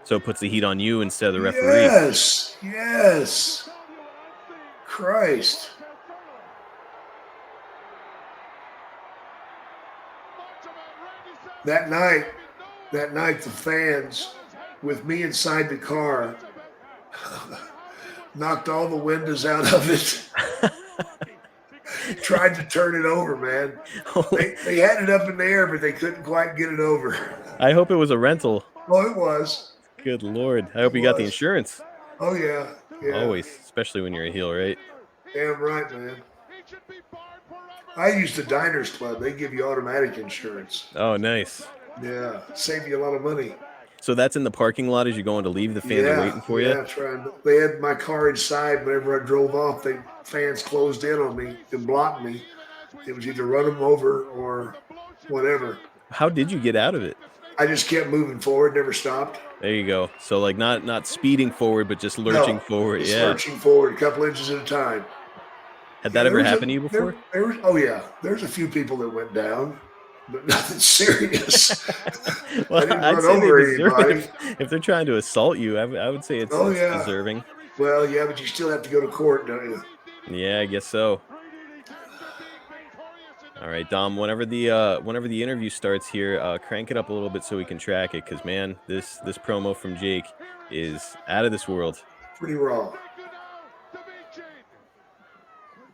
Speaker 2: So it puts the heat on you instead of the referee.
Speaker 3: Yes. Christ. That night, the fans, with me inside the car, knocked all the windows out of it. Tried to turn it over, man. They had it up in the air, but they couldn't quite get it over.
Speaker 2: I hope it was a rental.
Speaker 3: Oh, it was.
Speaker 2: Good Lord. I hope you got the insurance.
Speaker 3: Oh, yeah.
Speaker 2: Always, especially when you're a heel, right?
Speaker 3: Damn right, man. I used the Diners Club. They give you automatic insurance.
Speaker 2: Oh, nice.
Speaker 3: Yeah, save you a lot of money.
Speaker 2: So that's in the parking lot as you're going to leave? The fans are waiting for you?
Speaker 3: Yeah, trying. They had my car inside. Whenever I drove off, fans closed in on me and blocked me. It was either run them over or whatever.
Speaker 2: How did you get out of it?
Speaker 3: I just kept moving forward, never stopped.
Speaker 2: There you go. So like not speeding forward, but just lurching forward.
Speaker 3: Just
Speaker 2: yeah,
Speaker 3: lurching forward a couple inches at a time.
Speaker 2: Had that ever happened to you before?
Speaker 3: There's a few people that went down, but nothing serious.
Speaker 2: Well,
Speaker 3: I didn't
Speaker 2: I'd
Speaker 3: run
Speaker 2: say
Speaker 3: over
Speaker 2: they deserve
Speaker 3: anybody.
Speaker 2: it. If they're trying to assault you, I would say it's deserving.
Speaker 3: Well, yeah, but you still have to go to court, don't you?
Speaker 2: Yeah, I guess so. All right, Dom. Whenever the interview starts here, crank it up a little bit so we can track it. Because man, this promo from Jake is out of this world.
Speaker 3: Pretty raw.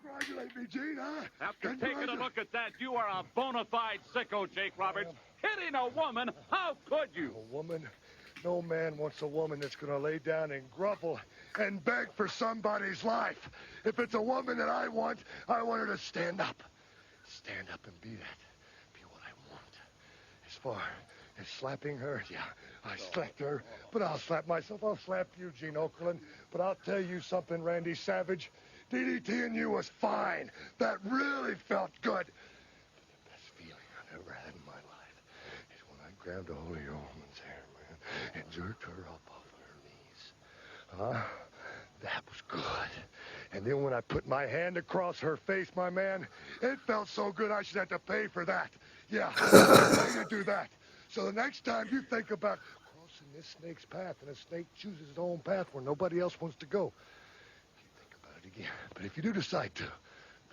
Speaker 1: Congratulate me, Gene, huh?
Speaker 5: After taking a look at that, you are a bona fide sicko, Jake Roberts. Hitting a woman, how could you?
Speaker 1: A woman? No man wants a woman that's going to lay down and grovel and beg for somebody's life. If it's a woman that I want her to stand up. Stand up and be that. Be what I want. As far as slapping her, yeah, I slapped her, but I'll slap myself. I'll slap you, Gene Okerlund. But I'll tell you something, Randy Savage. DDTing you was fine. That really felt good. But the best feeling I've ever had in my life is when I grabbed a hold of your woman's hair, man, and jerked her up off her knees. That was good. And then when I put my hand across her face, my man, it felt so good I should have to pay for that. Yeah, I pay to do that. So the next time you think about crossing this snake's path, and a snake chooses its own path where nobody else wants to go, again. But if you do decide to,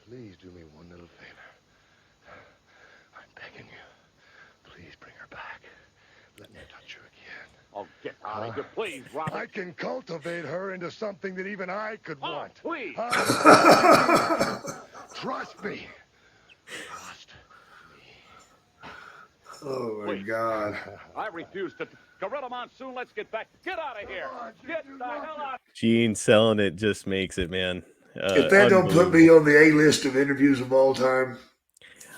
Speaker 1: please do me one little favor. I'm begging you. Please bring her back. Let me touch her again.
Speaker 5: Oh, get out of here, please, Robert.
Speaker 1: I can cultivate her into something that even I could want.
Speaker 5: Please.
Speaker 1: Trust me. Trust me.
Speaker 3: Oh, my God.
Speaker 5: I refuse to. Gorilla Monsoon, let's get back. Get out of here. Get the hell out.
Speaker 2: Gene selling it just makes it, man.
Speaker 3: If that don't put me on the A-list of interviews of all time,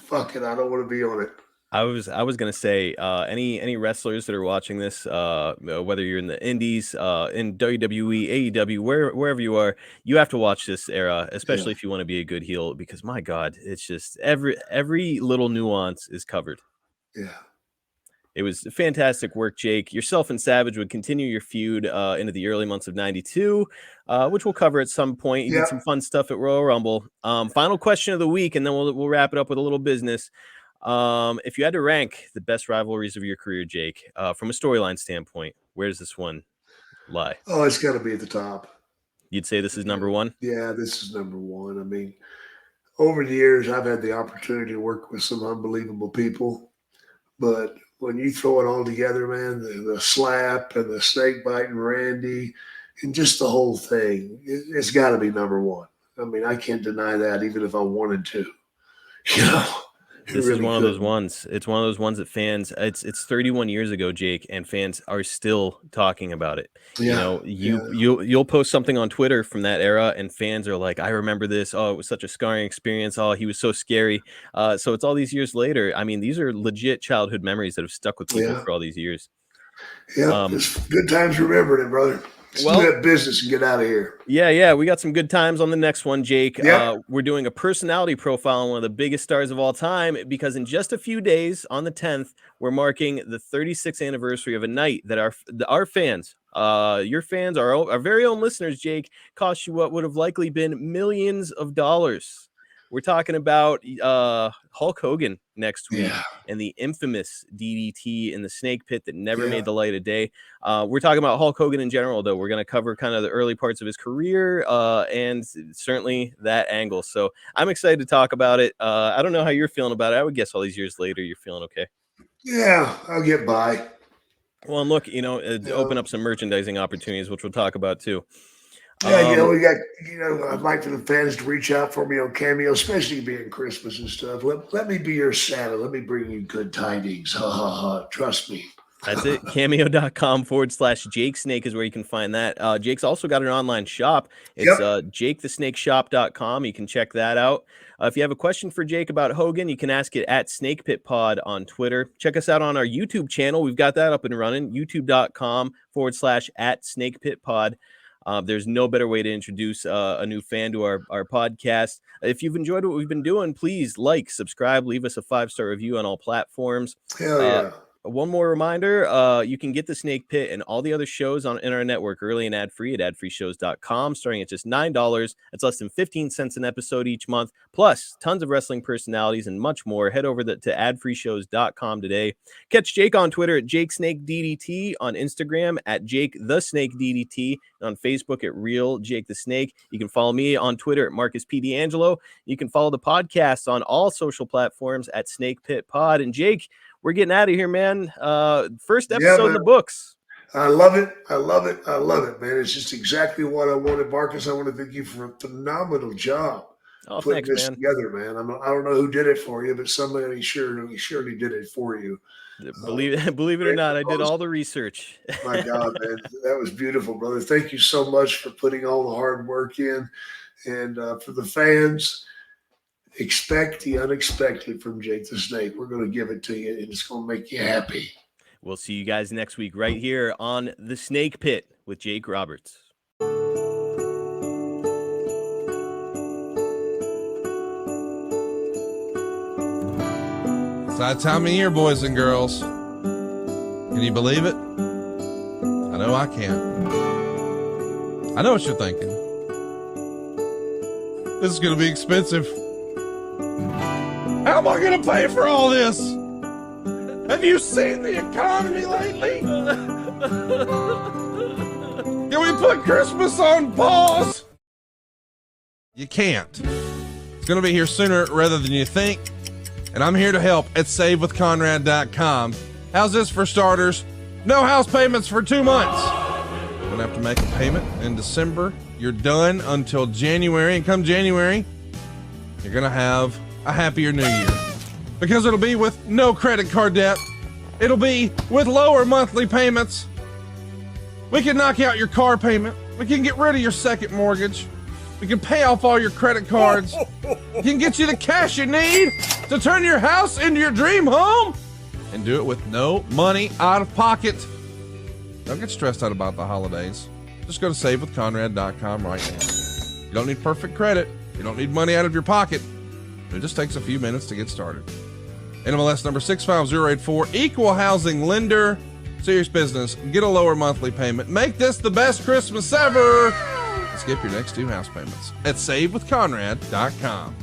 Speaker 3: fuck it, I don't want to be on it.
Speaker 2: I was gonna say, any wrestlers that are watching this, whether you're in the Indies, in WWE, AEW, wherever you are, you have to watch this era, especially if you want to be a good heel, because my God, it's just every little nuance is covered.
Speaker 3: Yeah.
Speaker 2: It was fantastic work, Jake. Yourself and Savage would continue your feud into the early months of '92, which we'll cover at some point. You did some fun stuff at Royal Rumble. Final question of the week, and then we'll wrap it up with a little business. If you had to rank the best rivalries of your career, Jake, from a storyline standpoint, where does this one lie?
Speaker 3: Oh, it's got to be at the top.
Speaker 2: You'd say this is number one?
Speaker 3: Yeah, this is number one. I mean, over the years, I've had the opportunity to work with some unbelievable people, but when you throw it all together, man, the slap and the snake biting Randy and just the whole thing, it's got to be number one. I mean, I can't deny that even if I wanted to. You know,
Speaker 2: this is one of those ones. It's one of those ones that fans, it's 31 years ago, Jake, and fans are still talking about it.
Speaker 3: Yeah,
Speaker 2: you know, you'll post something on Twitter from that era and fans are like, I remember this. Oh, it was such a scarring experience. Oh, he was so scary. So it's all these years later. I mean, these are legit childhood memories that have stuck with people for all these years.
Speaker 3: Yeah, it's good times remembering it, brother. Let's do that business and get out of here.
Speaker 2: Yeah. We got some good times on the next one, Jake.
Speaker 3: Yeah.
Speaker 2: We're doing a personality profile on one of the biggest stars of all time, because in just a few days, on the 10th, we're marking the 36th anniversary of a night that our fans, your fans, our very own listeners, Jake, cost you what would have likely been millions of dollars. We're talking about Hulk Hogan next week and the infamous DDT in the snake pit that never made the light of day. We're talking about Hulk Hogan in general, though. We're going to cover kind of the early parts of his career and certainly that angle. So I'm excited to talk about it. I don't know how you're feeling about it. I would guess all these years later, you're feeling okay.
Speaker 3: Yeah, I'll get by.
Speaker 2: Well, and look, open up some merchandising opportunities, which we'll talk about too.
Speaker 3: Yeah, we got, I'd like for the fans to reach out for me on Cameo, especially being Christmas and stuff. Let me be your Santa. Let me bring you good tidings. Ha, ha, ha. Trust me.
Speaker 2: That's it. Cameo.com/Jake Snake is where you can find that. Jake's also got an online shop. It's JakeTheSnakeShop.com. You can check that out. If you have a question for Jake about Hogan, you can ask it at SnakePitPod on Twitter. Check us out on our YouTube channel. We've got that up and running. YouTube.com/@SnakePitPod. There's no better way to introduce a new fan to our podcast. If you've enjoyed what we've been doing, please like, subscribe, leave us a 5-star review on all platforms.
Speaker 3: Hell yeah.
Speaker 2: one more reminder, you can get the Snake Pit and all the other shows in our network early and ad-free at adfreeshows.com, starting at just $9. That's less than 15 cents an episode each month, plus tons of wrestling personalities and much more. Head over to adfreeshows.com today. Catch Jake on Twitter at JakeSnakeDDT, on Instagram at JakeTheSnakeDDT, and on Facebook at Real Jake the Snake. You can follow me on Twitter at Marcus DeAngelo. You can follow the podcast on all social platforms at Snake Pit Pod. And Jake, we're getting out of here, man. First episode in the books.
Speaker 3: I love it. I love it. I love it, man. It's just exactly what I wanted. Marcus, I want to thank you for a phenomenal job putting this together, man. I don't know who did it for you, but somebody surely did it for you.
Speaker 2: Believe it or not, I did all the research.
Speaker 3: My God, man. That was beautiful, brother. Thank you so much for putting all the hard work in. And for the fans, expect the unexpected from Jake the Snake. We're going to give it to you, and it's going to make you happy.
Speaker 2: We'll see you guys next week right here on The Snake Pit with Jake Roberts.
Speaker 7: It's that time of year, boys and girls. Can you believe it? I know I can't. I know what you're thinking. This is going to be expensive. How am I going to pay for all this? Have you seen the economy lately? Can we put Christmas on pause? You can't. It's going to be here sooner rather than you think. And I'm here to help at SaveWithConrad.com. How's this for starters? No house payments for 2 months. You don't have to make a payment in December. You're done until January. And come January, you're going to have a happier new year. Because it'll be with no credit card debt. It'll be with lower monthly payments. We can knock out your car payment. We can get rid of your second mortgage. We can pay off all your credit cards. We can get you the cash you need to turn your house into your dream home. And do it with no money out of pocket. Don't get stressed out about the holidays. Just go to SaveWithConrad.com right now. You don't need perfect credit. You don't need money out of your pocket. It just takes a few minutes to get started. NMLS number 65084, equal housing lender. Serious business. Get a lower monthly payment. Make this the best Christmas ever. Skip your next 2 house payments at SaveWithConrad.com.